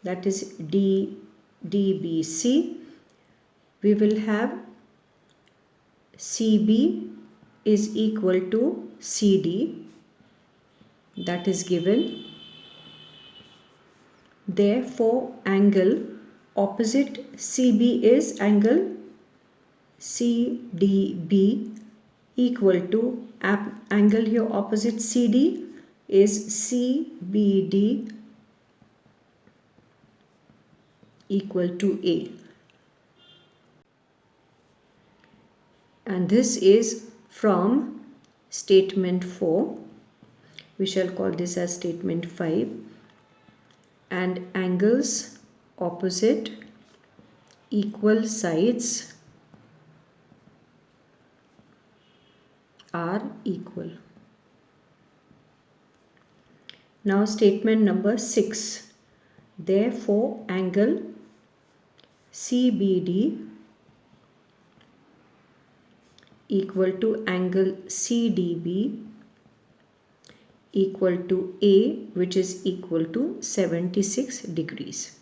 that is DBC, we will have CB is equal to CD, that is given. Therefore angle opposite CB is angle CDB equal to angle here opposite CD is CBD equal to A. And this is from statement 4. We shall call this as statement 5. And angles opposite equal sides are equal. Now statement number 6. Therefore, angle CBD equal to angle CDB equal to A, which is equal to 76 degrees.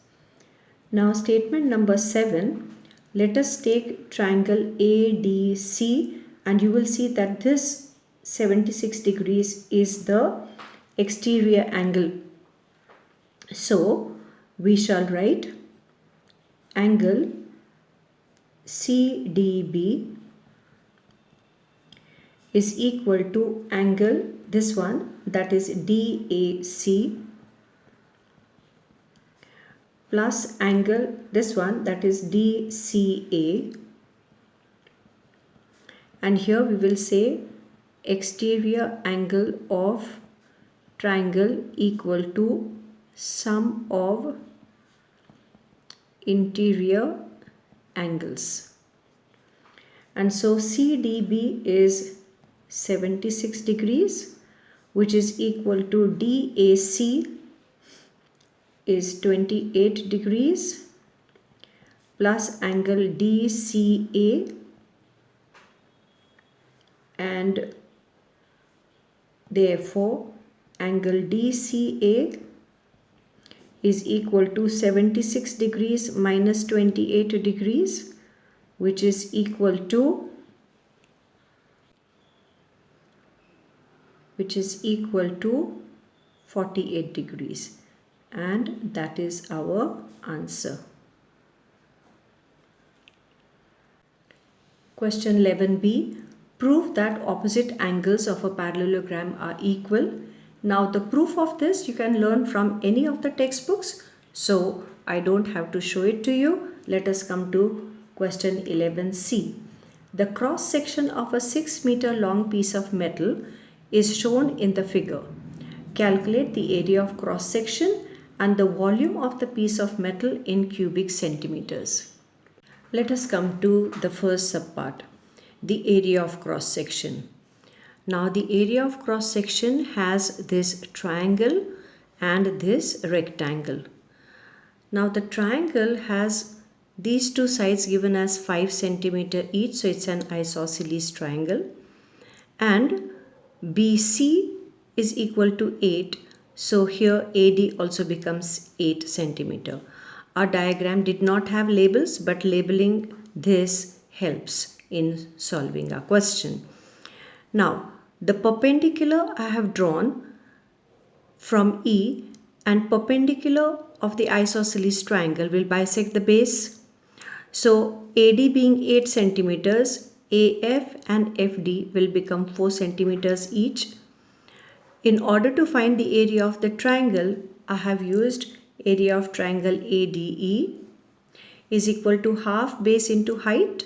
Now statement number 7, let us take triangle ADC and you will see that this 76 degrees is the exterior angle. So we shall write angle CDB is equal to angle, this one, that is DAC, plus angle, this one, that is DCA, and here we will say exterior angle of triangle equal to sum of interior angles. And so CDB is 76 degrees, which is equal to DAC is 28 degrees plus angle DCA, and therefore angle DCA is equal to 76 degrees minus 28 degrees, which is equal to 48 degrees, and that is our answer. Question 11b, prove that opposite angles of a parallelogram are equal. Now the proof of this you can learn from any of the textbooks, so I don't have to show it to you. Let us come to question 11c. The cross section of a 6 meter long piece of metal is shown in the figure. Calculate the area of cross section and the volume of the piece of metal in cubic centimeters. Let us come to the first subpart, the area of cross section. Now the area of cross section has this triangle and this rectangle. Now the triangle has these two sides given as 5 centimeter each, so it's an isosceles triangle, and BC is equal to 8, so here AD also becomes 8 centimeter. Our diagram did not have labels, but labeling this helps in solving our question. Now the perpendicular I have drawn from E, and perpendicular of the isosceles triangle will bisect the base. So AD being 8 centimeters, AF and FD will become 4 centimeters each. In order to find the area of the triangle, I have used area of triangle ADE is equal to half base into height.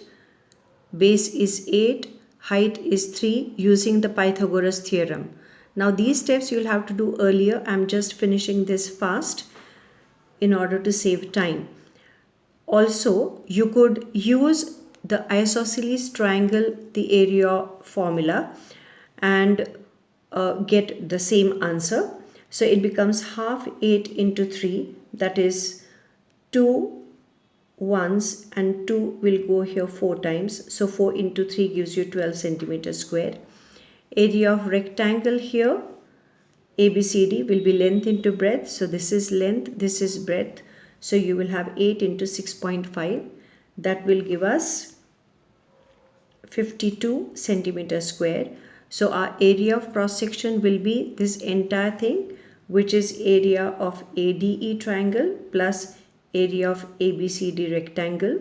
Base is 8, height is 3, using the Pythagoras theorem. Now these steps you will have to do earlier. I am just finishing this fast in order to save time. Also, you could use the isosceles triangle, the area formula, and get the same answer. So it becomes half 8 into 3, that is 2 ones, and 2 will go here 4 times. So 4 into 3 gives you 12 centimeters square. Area of rectangle here, ABCD, will be length into breadth. So this is length, this is breadth. So you will have 8 into 6.5. That will give us 52 centimeters square. So our area of cross section will be this entire thing, which is area of ADE triangle plus area of ABCD rectangle,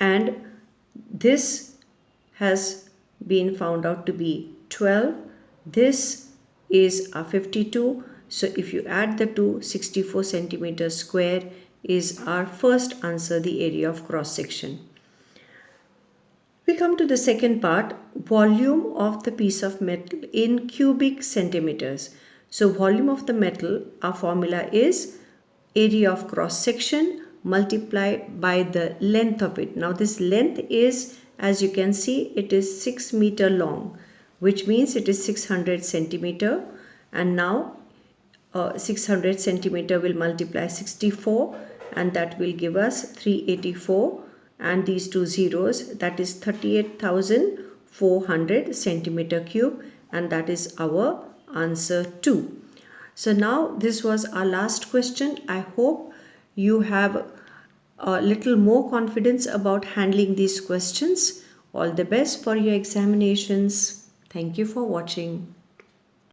and this has been found out to be 12. This is a 52. So if you add the two, 64 centimeters square is our first answer, the area of cross section. We come to the second part, volume of the piece of metal in cubic centimeters. So volume of the metal, our formula is area of cross section multiplied by the length of it. Now this length is, as you can see, it is 6 meter long, which means it is 600 centimeter. And now 600 centimeter will multiply 64, and that will give us 384, and these two zeros, that is 38,400 centimeter cube, and that is our answer 2. So now this was our last question. I hope you have a little more confidence about handling these questions. All the best for your examinations. Thank you for watching.